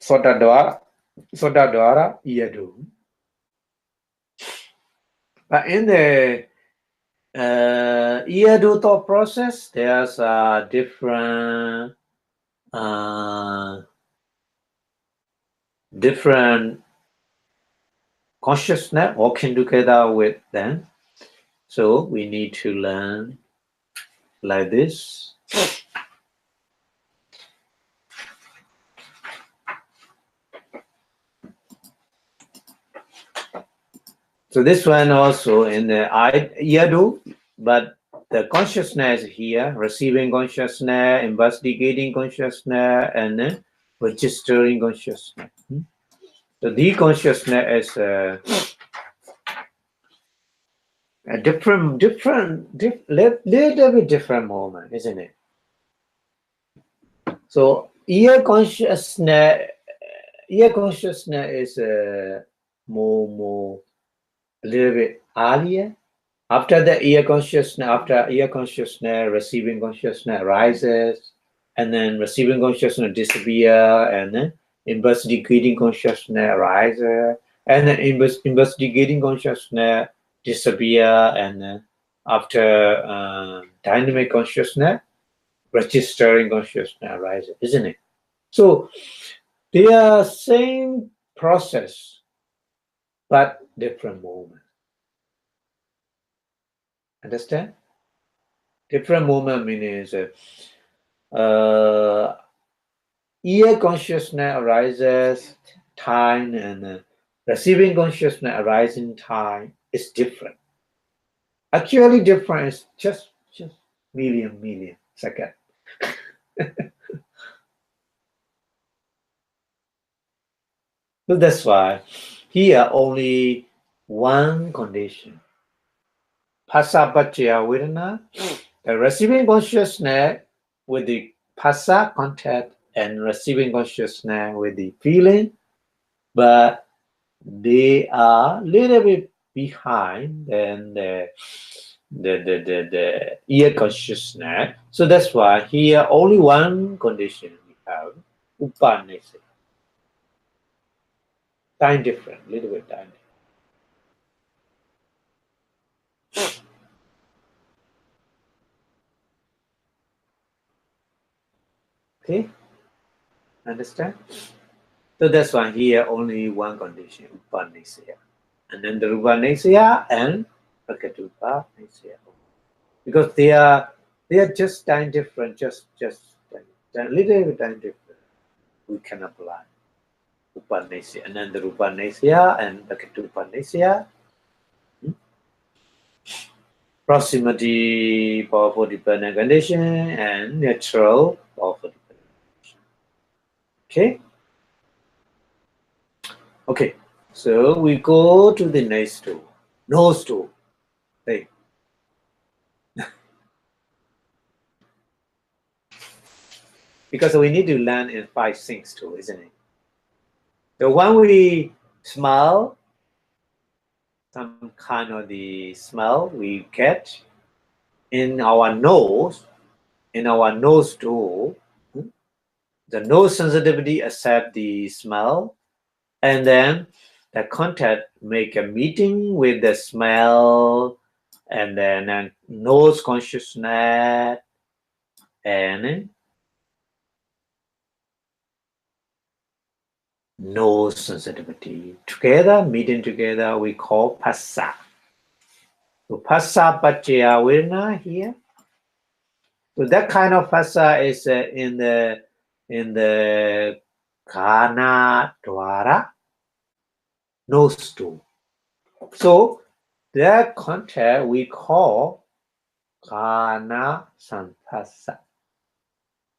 Sota Dwara, ear do. But in the Iyadu thought process, there's a different different consciousness working together with them. So we need to learn like this. So this one also in the Iyadu, but the consciousness here, receiving consciousness, investigating consciousness, and then registering consciousness. So the consciousness is a little bit different moment, isn't it? So ear consciousness is more a little bit earlier. After ear consciousness, receiving consciousness rises, and then receiving consciousness disappear, and then investigating consciousness rises, and then investigating consciousness disappear, and then after dynamic consciousness, registering consciousness rises, isn't it? So they are same process, but different moment. Understand? Different moment means ear consciousness arises time, and receiving consciousness arising time is different. Actually, different is just million second. So that's why here only one condition. Phassa paccaya vedana, the receiving consciousness with the phassa contact and receiving consciousness with the feeling, but they are a little bit behind than the ear consciousness. So that's why here only one condition we have, upanese. Time different, little bit time different. Okay, understand? So that's why here only one condition, upanisya. And then the rupanisya and prakatupanisya. Because they are just time different, just a little bit time different. We can apply upanisya and then the rupanisya and prakatupanisya. Proximity, powerful dependent condition, and natural powerful dependent condition. Okay. Okay, so we go to the next two. Nose two. Hey. Because we need to learn in 5 things too, isn't it? So when we smell, some kind of the smell we get in our nose too, the nose sensitivity accept the smell, and then the contact make a meeting with the smell, and then nose consciousness and nose sensitivity together, meeting together, we call phassa. So phassa paccaya vedana here. So that kind of phassa is in the kana dwara, nose too. So that contact we call kana samphassa.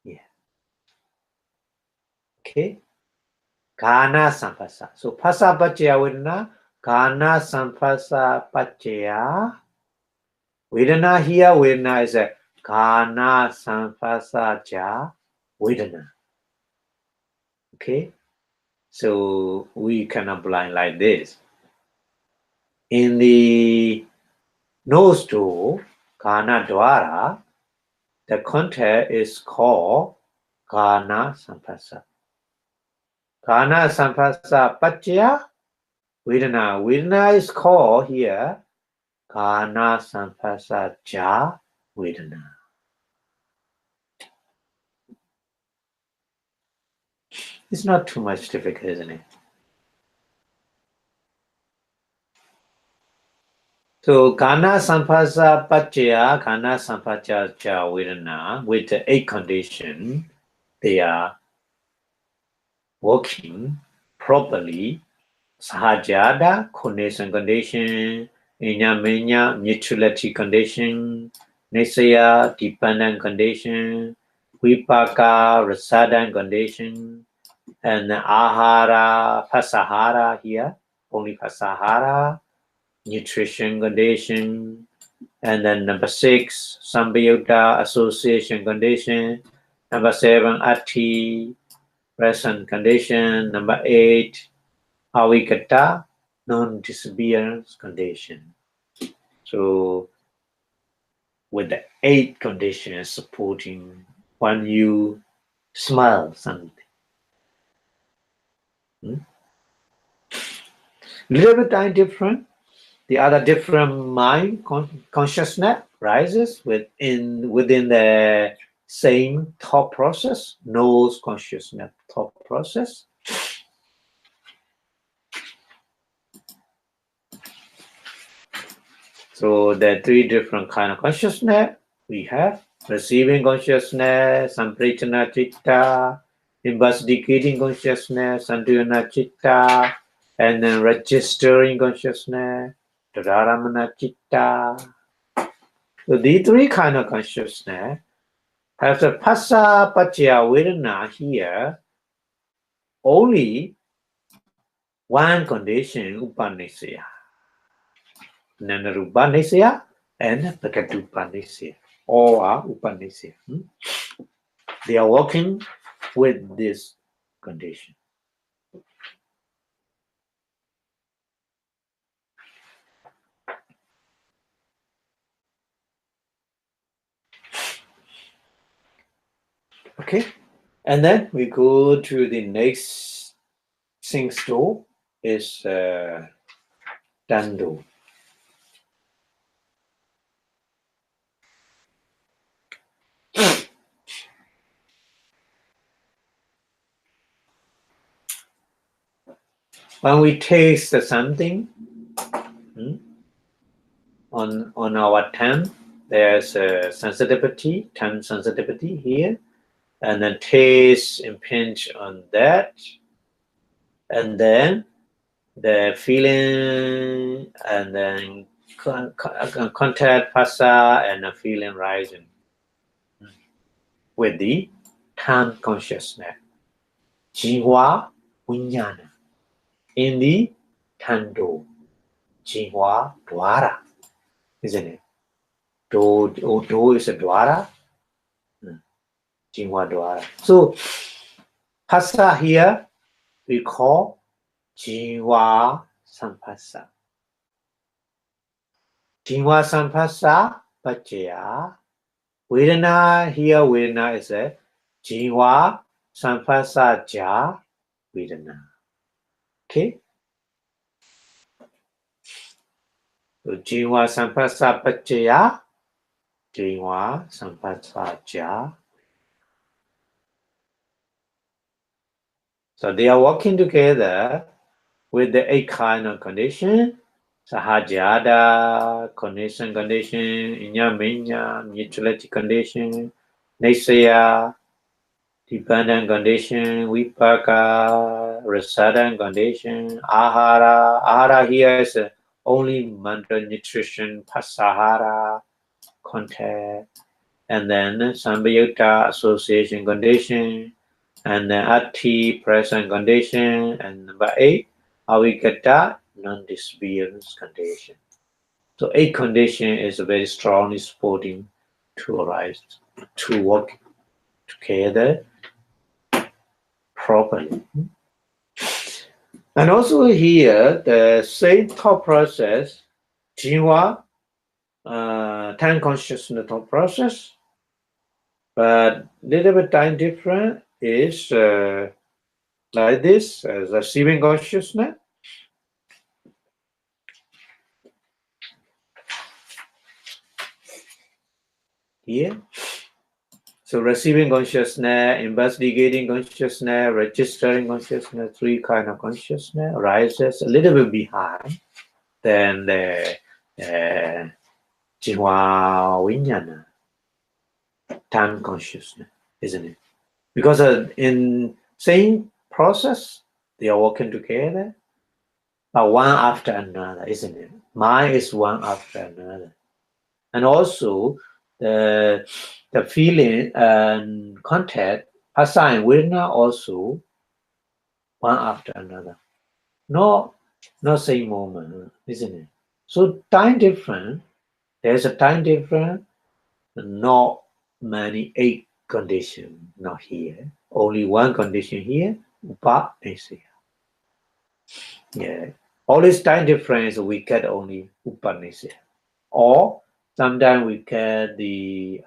Yeah. Okay. Kana samphassa. So phassa paccaya vedana, kana samphassa paccaya. Vedana here, vedana is a kana samphassa ja vedana. Okay. So we can apply like this. In the nose to kana dwara, the contact is called kana samphassa. Kana samphassa paccaya vedana. Vedana is called here Kana Sampasa Ja Vedana. It's not too much difficult, isn't it? So Kana Sampasa Pachya, Kana Sampacha Ja Vedana, with the 8 conditions, they are working properly. Sahajada, condition condition, Inyamenya, mutuality condition, Nisaya, dependent condition, Vipaka, resident condition, and Ahara, Pasahara here, only Pasahara, nutrition condition, and then number 6, Sambhayuta, association condition, number 7, Ati, present condition, number 8, Avikata, non-disappearance condition. So with the 8 conditions supporting when you smell something. Little bit time different. The other different mind consciousness rises within the same thought process, nose consciousness thought process. So there are 3 different kind of consciousness we have: receiving consciousness, sampritana citta, investigating consciousness, sandhyana citta, and then registering consciousness, tadaramana citta. So these 3 kind of consciousness have the phassa paccaya vedana here. Only one condition, upanisya. Nanarupanisya and Prakatupanisya. All are Upanisya. They are working with this condition. Okay, and then we go to the next thing store is Dando. When we taste something on our tongue, there's a sensitivity, tongue sensitivity here, and then taste impinge on that, and then the feeling, and then contact phassa and the feeling rising with the time consciousness. Jiva Vijnana in the Tando. Jiva Dwara, isn't it? Do is a Dwara. Jiva Dwara. So phassa here we call Jiva Sampasa. Jiva Sampasa Paccaya. Vedana here, Vedana is a Jiva Sampasa Ja Vedana. Okay? So Jiva Sampasa Paccaya, Jiva Sampasa Ja. So they are working together with the 8 kind of condition. Sahajada, condition, Inyaminya, mutuality condition, Nisaya, dependent condition, Vipaka, resident condition, Ahara. Ahara here is only mantra nutrition, Pasahara, contact, and then Sambhayuta, association condition, and then Ati, present condition, and number 8, Avikata, non-disappearance condition. So 8 condition is very strongly supporting to arise, to work together properly. And also here, the same thought process, Jiva, time consciousness thought process, but little bit time different is like this, as receiving consciousness. here. So receiving consciousness, investigating consciousness, registering consciousness, three kind of consciousness arises a little bit behind than the Jihwa Vijnana, time consciousness, isn't it? Because in same process, they are working together, but one after another, isn't it? Mind is one after another. And also the feeling and contact, Phassa and Vedana also one after another. No same moment, isn't it? So time different, there's a time difference, not many 8 conditions, not here. Only one condition here, but is here. Yeah. All this time difference we get only Upanisya. Or sometimes we get the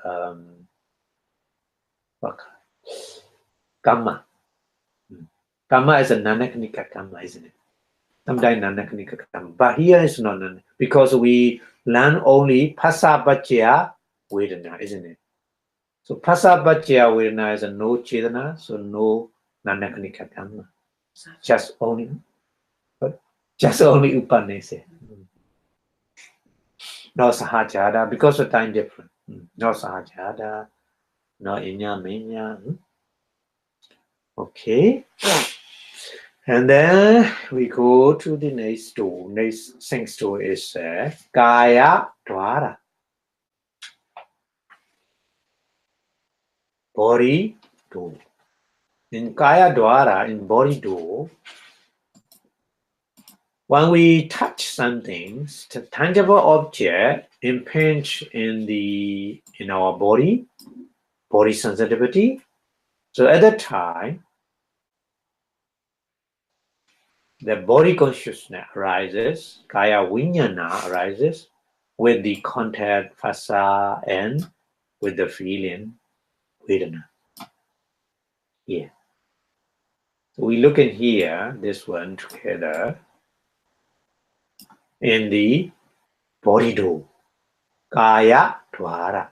Kamma. Kamma is a Nanakanika Kamma, isn't it? Sometimes Nanakanika Kamma. But here is not Nanakanika, because we learn only Phassa Bhajya Vedana, isn't it? So Phassa Bhajya Vedana is a no Chetana, so no Nanakanika Kamma. Just only Upanisya. No Sahajada, because of time difference. No Sahajada, no Inya Minya. Okay. And then we go to the next stool. Next thing stool is Kaya Dwara. Body door. In Kaya Dwara, in body door, when we touch something, the tangible object impinge in our body sensitivity. So at that time, the body consciousness arises, Kaya Vijnana arises with the contact Phassa and with the feeling Vedana. Yeah. So we look in here, this one together in the body door, Kaya Dwara.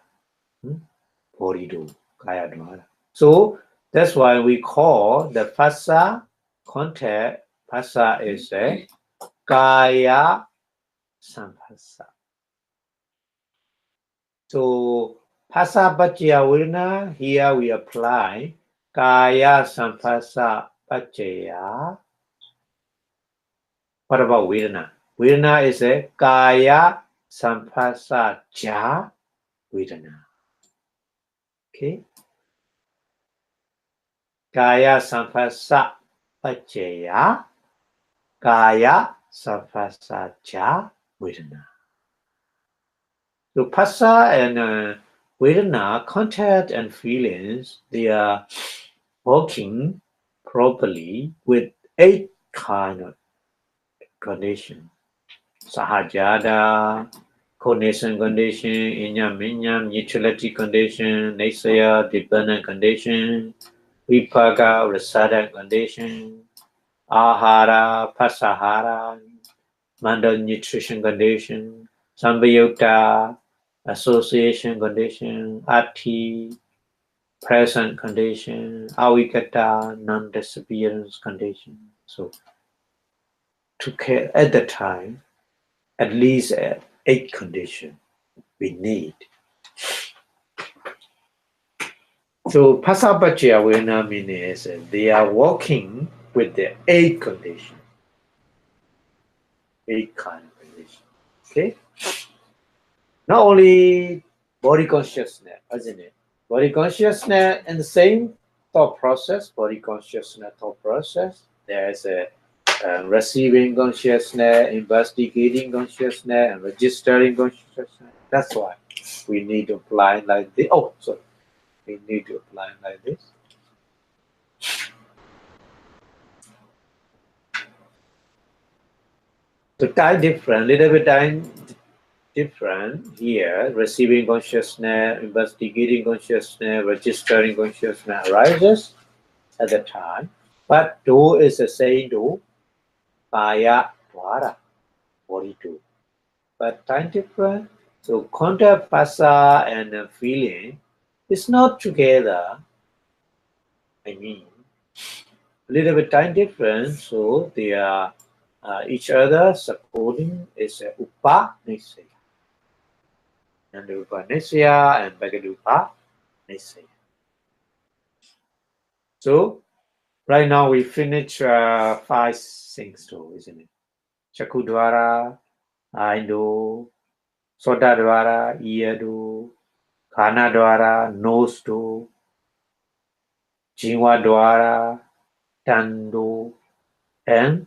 Body door, Kaya Dwara. So that's why we call the Phassa contact. Phassa is a Kaya Samphassa. So Phassa Bhajya Vedana, here we apply Kaya Samphassa Bhajya. What about Vedana? Vedana is a Kaya Samphassa Ja Vedana. Okay. Kaya Samphassa Bhajya, Kaya Samphassa Ja Vedana. So Phassa and Vedana, contact and feelings, they are working properly with 8 kind of conditions. Sahajada, coordination condition, inyam minyam, neutrality condition, nesaya, dependent condition, vipaga, rasada condition, ahara, pasahara, mandal nutrition condition, sambayukta, association condition, ati, present condition, awikata, non-disappearance condition. So at the time, at least 8 conditions we need. So Phassa Bhajya Vedana means they are working with the 8 conditions. 8 kind of conditions. Okay? Not only body consciousness, isn't it? Body consciousness in the same thought process, body consciousness thought process, there's a receiving consciousness, investigating consciousness, and registering consciousness. That's why we need to apply like this. Oh, sorry. We need to apply like this. So time different, little bit time different here. Receiving consciousness, investigating consciousness, registering consciousness arises at the time. But do is the same do, Kaya Dwara, body do. But time different, So contact phasa and feeling is not together. I mean, a little bit time difference, so they are each other supporting is upanisya and upanisya and bagadupa nisya. So right now we finish 5 things too, isn't it? Chakudwara, Indo, Sodadwara, Iyadu, Kanadwara, Nose to, Jinwadwara, Tando, and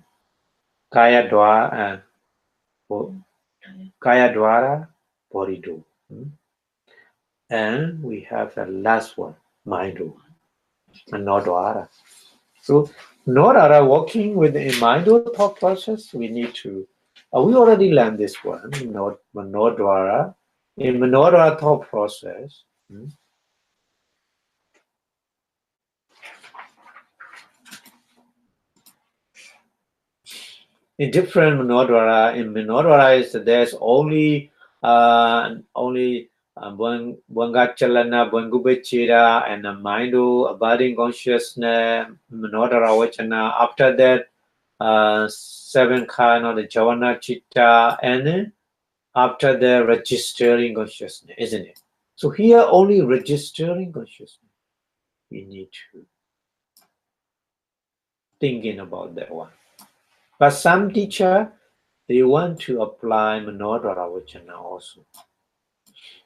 Kayadwara, Kayadwara, Borido. And we have the last one, Maindo, and Nodwara. So Nodwara working with the Maindo thought process, we need to, we already learned this one, Nodwara. In Manodwara thought process, in different Manodwara, in Manodwara is there's only Bwangachalana, Bwangubechira, and the Mindu, abiding consciousness, Manodara Vachana. After that, 7 kind of the Javana Chitta, and after the registering consciousness, isn't it? So here only registering consciousness. We need to thinking about that one. But some teacher, they want to apply Manodara Vachana also.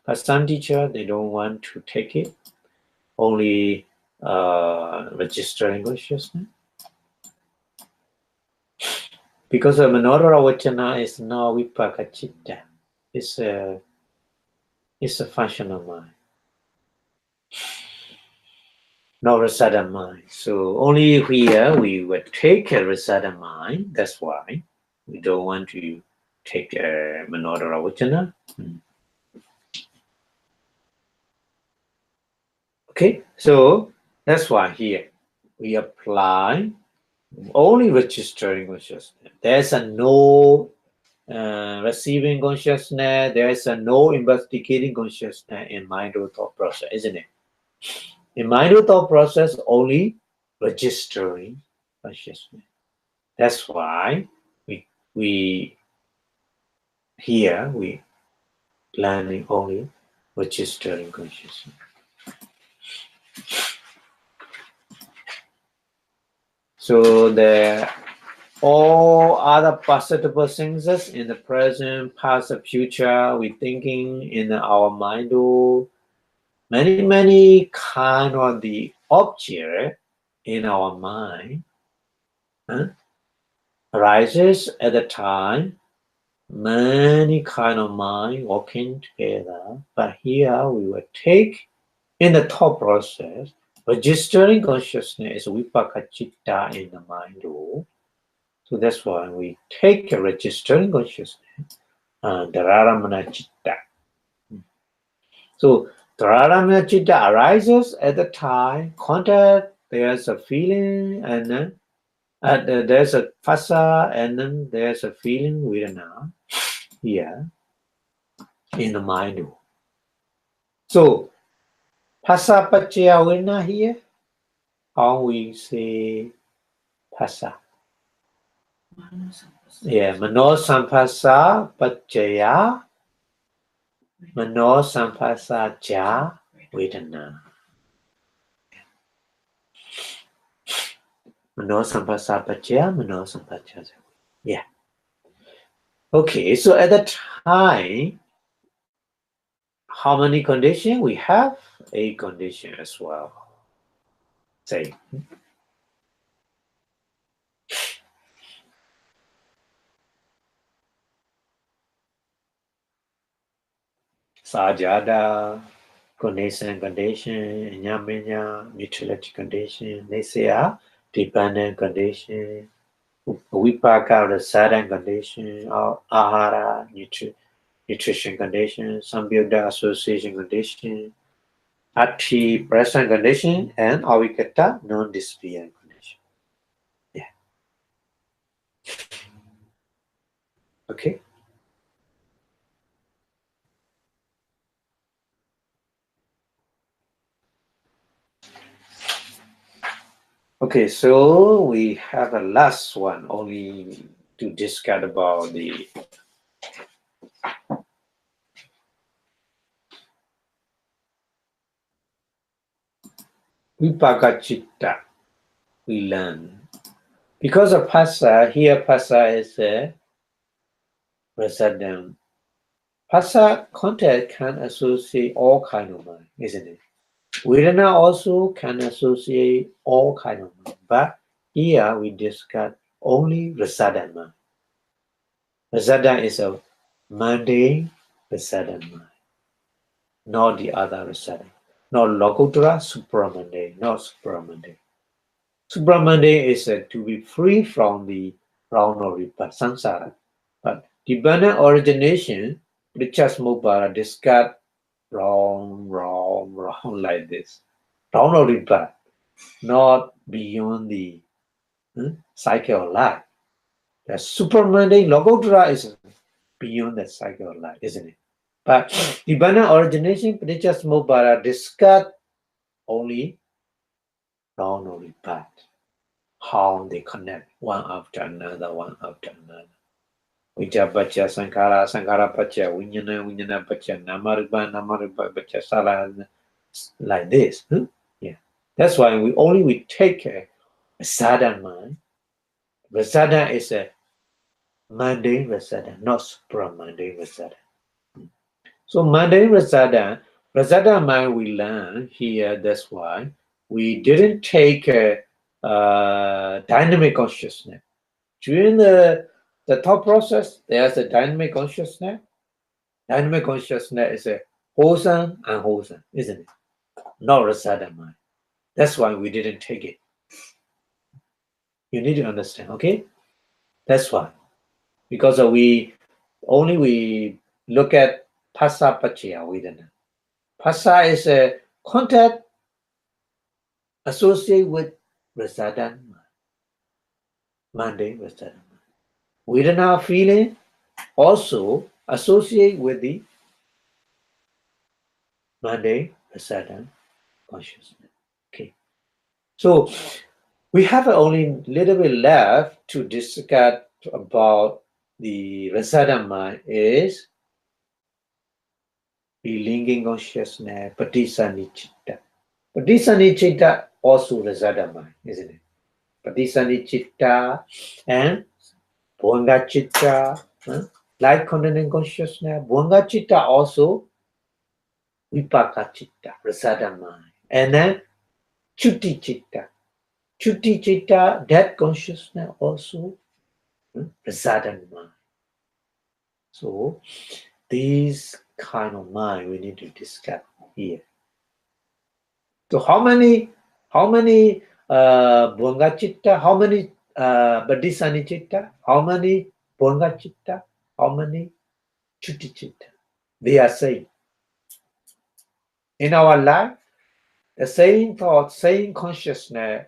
But some teacher, they don't want to take it, only registering consciousness. Because the Manodara Vachana is no Vipaka Chitta. It's a functional mind, not Rasada mind. So only here we would take a Rasada mind. That's why we don't want to take a Manodara Vachana. Okay, so that's why here we apply only registering consciousness. There's a no receiving consciousness. There's a no investigating consciousness in mindful thought process, isn't it? In mindful thought process, only registering consciousness. That's why we here we learning only registering consciousness. So the all other possible things in the present, past, future, we thinking in our mind, many kind of the object in our mind arises at the time, many kind of mind working together. But here we will take in the thought process, registering consciousness is vipaka chitta in the mind. So that's why we take a registering consciousness and Dhararamana Chitta. So Dhararamana Chitta arises at the time, contact, there's a feeling, and then there's a phasa, and then there's a feeling vedana here in the mind. So phasa pachaya vedana here, how we say phasa? Yeah, mano samphasa pachaya Mano sampasa ja vedana. Mano sampasa pacha, mano sampacha. Yeah. Okay, so at the time, how many conditions? We have 8 conditions as well. Say. Sajada, condition, nyamenya, neutrality condition, nesaya, dependent condition, vipaka, the sadhan condition, ahara, nutrition condition, samyuddha association condition, ati present condition, and avikata non-disappearing condition. Yeah. Okay. Okay, so we have a last one only to discuss about the Vipaka Chitta we learn. Because of Phassa, here Phassa is a resident. Phassa content can associate all kind of mind, isn't it? Vedana also can associate all kind of mind, but here we discuss only Rasada mind. Rasada is a mundane Rasada mind, not the other Rasada. Not Lokuttara, supramundane, not supramundane. Supramundane is to be free from the round of samsara. But Nibbana origination, Prichasmupara discard wrong, like this. Round of rebirth, not beyond the cycle of life. The supermundane Logottara is beyond the cycle of life, isn't it? But Nibbana origination, Prichasmupara discard only round of rebirth. How they connect one after another, one after another. Vijja Baccha Sankara, Sankara Baccha, Vijnana Baccha, Namarubha Baccha, Sala, like this. Yeah. That's why we take a sadhana mind. Rasada is a mundane rasada, not supra-mundane rasada. So mundane rasada mind we learn here, that's why we didn't take a dynamic consciousness. During the thought process, there's a dynamic consciousness. Dynamic consciousness is a wholesome and unwholesome, isn't it? Not rasada mind. That's why we didn't take it. You need to understand, okay? That's why. Because we look at Phassa Paccaya Vedana. Phassa is a contact associated with rasada mundane rasada. Vedana feeling also associated with the mundane rasada consciousness. Okay. So we have only little bit left to discuss about the rasada mind is the linking consciousness, patisanichitta. Patisanichitta also rasada mind, isn't it? Patisanichitta and bhanga-chitta, light containing consciousness. Bhanga-chitta also vipaka-chitta, rasada mind. And then chutti-chitta. Chutti-chitta, that consciousness also rasada mind. So these kind of mind we need to discuss here. So how many bhanga chitta, how many badisani chitta, how many bhanga chitta, how many chutti chitta? They are saying in our life, the same thought, same consciousness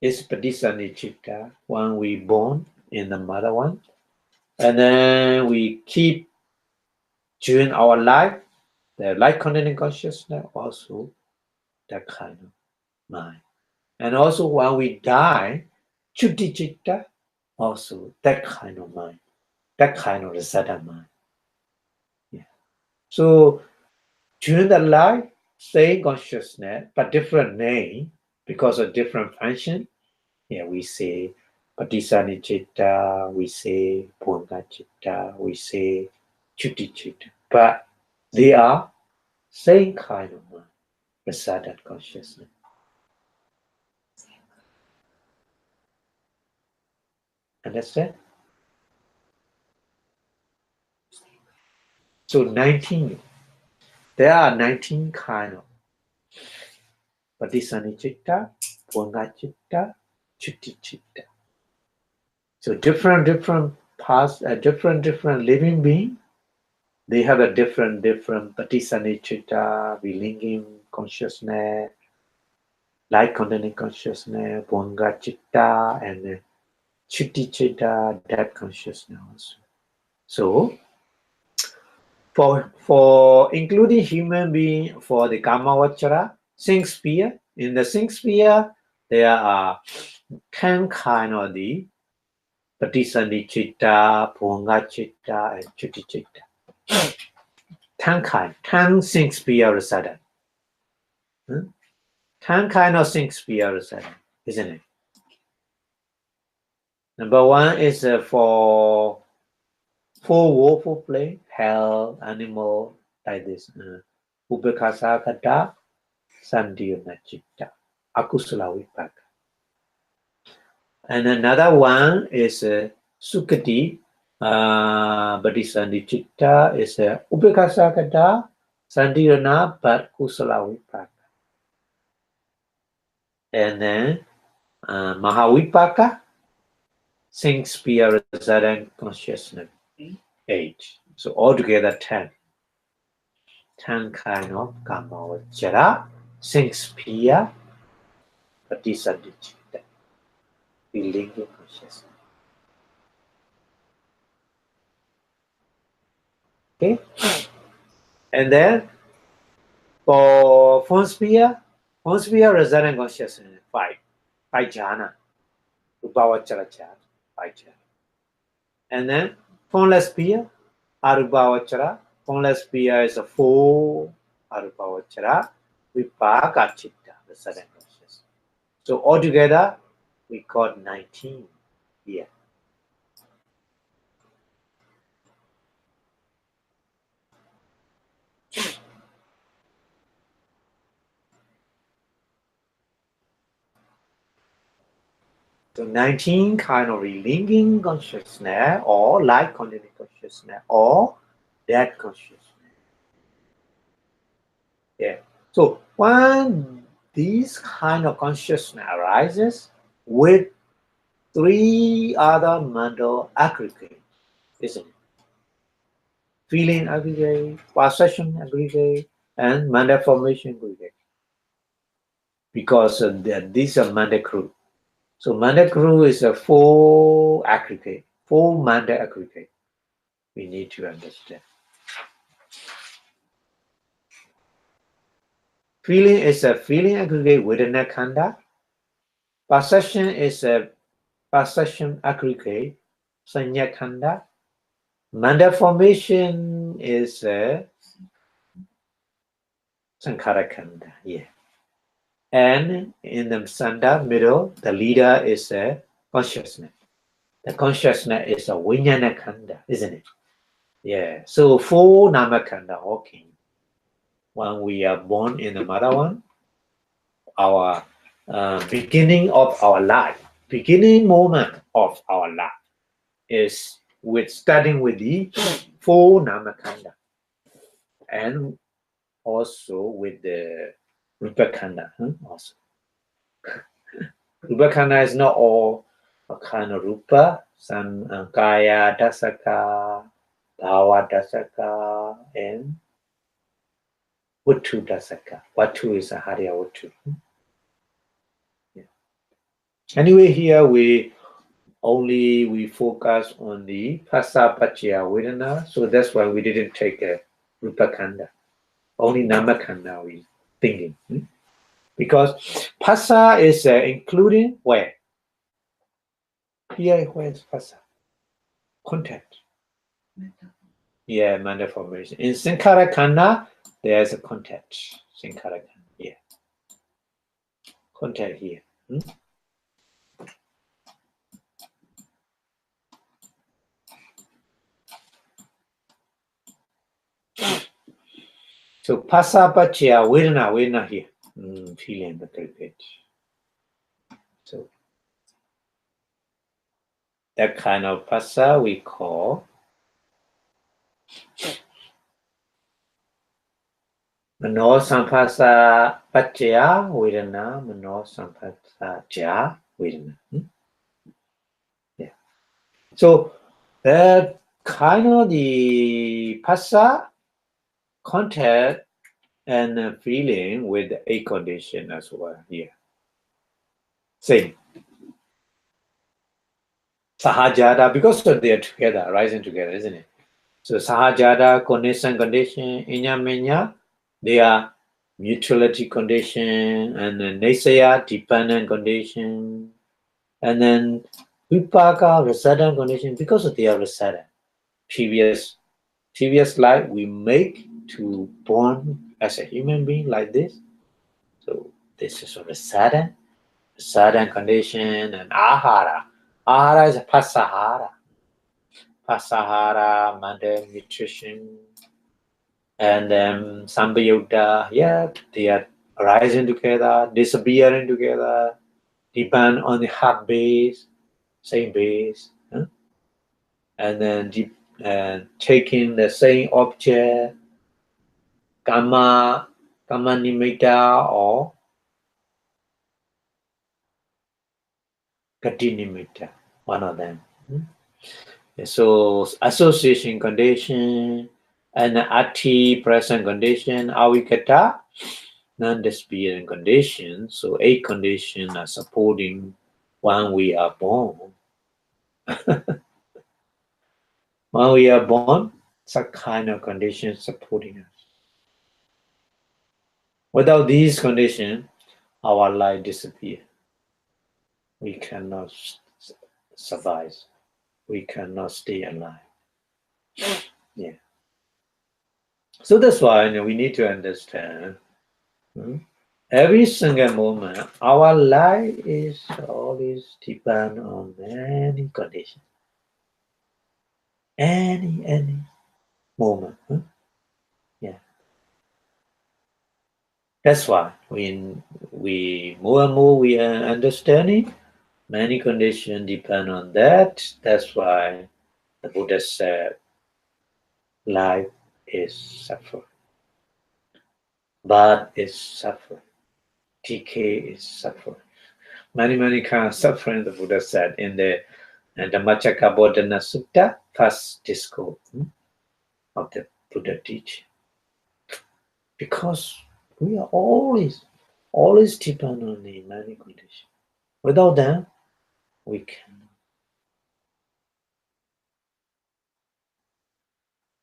is badisani chitta when we born in the mother one, and then we keep during our life, the light containing consciousness also that kind of mind. And also when we die, chutti chitta, also that kind of mind, that kind of rasada mind. Yeah. So during the life, same consciousness, but different name because of different function. Yeah, we say patisani chitta, we say bhanga chitta, we say chutti chitta, but they are same kind of mind, rasada consciousness. Understand? So 19. There are 19 kind of patisani chitta, bhanga chitta, chutti chitta. So different parts, different living being, they have a different patisani chitta, belonging consciousness, light containing consciousness, bhanga chitta, and chutti chitta, that consciousness also. So for including human being, for the Kamavachara, sing sphere, in the sing sphere, there are 10 kind of the Patisani Chitta, Punga Chitta, and Chuti Chitta. 10 kind, 10 things be resided. 10 kind of things be resided, isn't it? Number 1 is for woeful play, hell, animal, like this. Ubekasa Kata, Sandiyana Chitta, Akusala Vipaka. And another one is Sukati, Badisandi Chitta is Ubekasa Kata, Sandiyana, but Kusala Vipaka. And then Mahavipaka, things be a resident consciousness, 8. So altogether 10. 10 kind of Kama Vachara, things be a Patisandi Chitta, feeling consciousness. Okay? And then for phone sphere resident consciousness, 5 jhana. Rupavachara chat, 5 jhana. And then formless sphere, Arupavachara. Formless sphere is a 4 Arupavachara, Vipaka Chitta, the sudden consciousness. So altogether, we got 19 here. So 19 kind of relinking consciousness, or light continuing consciousness, or dead consciousness. Yeah. So when this kind of consciousness arises with 3 other mental aggregates, isn't it? Feeling aggregate, perception aggregate, and mental formation aggregate. Because these are mental crew. So mental crew is a 4 aggregate, 4 mental aggregate. We need to understand. Feeling is a feeling aggregate within a khanda. Perception is a perception aggregate, sanya khanda. Mental formation is a sankhara khanda. Yeah. And in the sanda middle, the leader is a consciousness. The consciousness is a vijnana khanda, isn't it? Yeah. So 4 nama khanda walking. When we are born in the mother one, our beginning of our life, beginning moment of our life is with starting with the 4 namakanda, and also with the rupakanda. Also, rupakanda is not all a kind of rupa. Some kaya dasaka, bhava dasaka, and Vuttu dasaka. Vuttu is a Hariya Vuttu. Yeah. Anyway, here we focus on the Phassa Paccaya Vedana, so that's why we didn't take a Rupakanda. Only Namakanda we thinking. Because Phassa is including where? Here, where is Phassa? Contact. Yeah, mental formation. In Sankhara Khanda, there's a contact. Sankhara Khanda, yeah. Contact here. So Phassa Paccaya Vedana here. Feeling the cricket. So that kind of phassa we call Mano Samphassa Paccaya Vedana, Mano Samphassa Vedana. Yeah. So that kind of the phassa contact and feeling with a condition as well here. Same. Sahajada, because they are together, rising together, isn't it? So Sahajada, condition, inya, menya, they are mutuality condition, and then Nesaya dependent condition, and then Vipaka resident condition because they are resident. Previous life we make to born as a human being like this. So this is a resident condition, and ahara. Ahara is a pasahara. Pasahara, mother nutrition, and then Sambayutta, yeah, they are rising together, disappearing together, depend on the heart base, same base, huh? And then taking the same object, kama nimitta or gati nimitta, one of them. So association condition and ati present condition, avikata, non-disappearing condition. So 8 conditions are supporting when we are born. When we are born, some kind of conditions supporting us. Without these conditions, our life disappears. We cannot survive. We cannot stay alive. Yeah. So that's why we need to understand. Every single moment, our life is always depend on many conditions. Any moment. Yeah. That's why we more and more we are understanding many conditions depend on that. That's why the Buddha said life is suffering. Birth is suffering. Decay is suffering. Many kinds of suffering the Buddha said in the Dhammacakkappavattana Sutta, first discourse of the Buddha teaching. Because we are always depend on the many conditions. Without them, we cannot.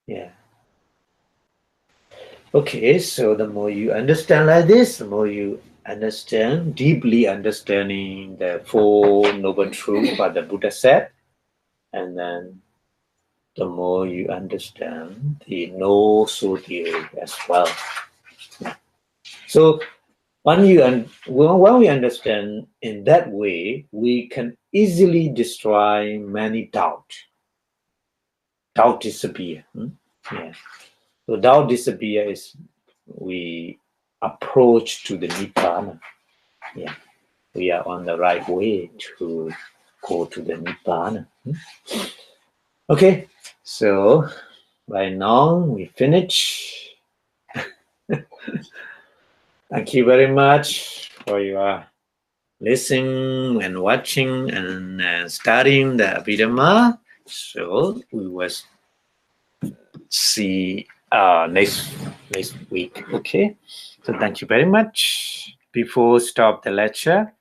Yeah. Okay, so the more you understand like this, the more you understand, deeply understanding the Four Noble Truths what the Buddha said, and then the more you understand the no soul theory as well. So when we understand in that way, we can easily destroy many doubt. Doubt disappear. Yeah. So doubt disappear is we approach to the Nibbana. Yeah. We are on the right way to go to the Nibbana. Okay. So right now we finish. Thank you very much for your listening and watching and studying the Abhidhamma. So we will see next week. Okay. So thank you very much. Before stop the lecture,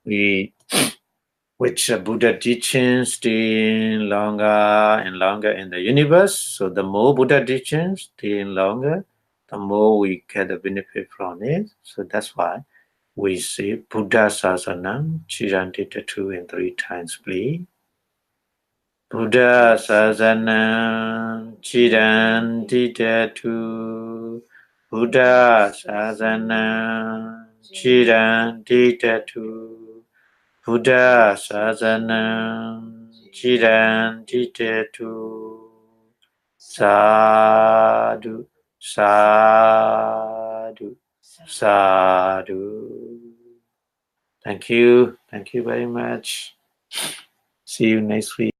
which Buddha teachings stay longer and longer in the universe. So the more Buddha teachings stay longer, the more we get the benefit from it. So that's why we say Buddha Sasanam Chirantita 2 and 3 times, please. Buddha Sasanam Chirantita 2. Buddha Sasanam Chirantita 2. Buddha Sasanam Chirantita 2. Sadhu, sadhu, sadhu. Thank you very much. See you next week.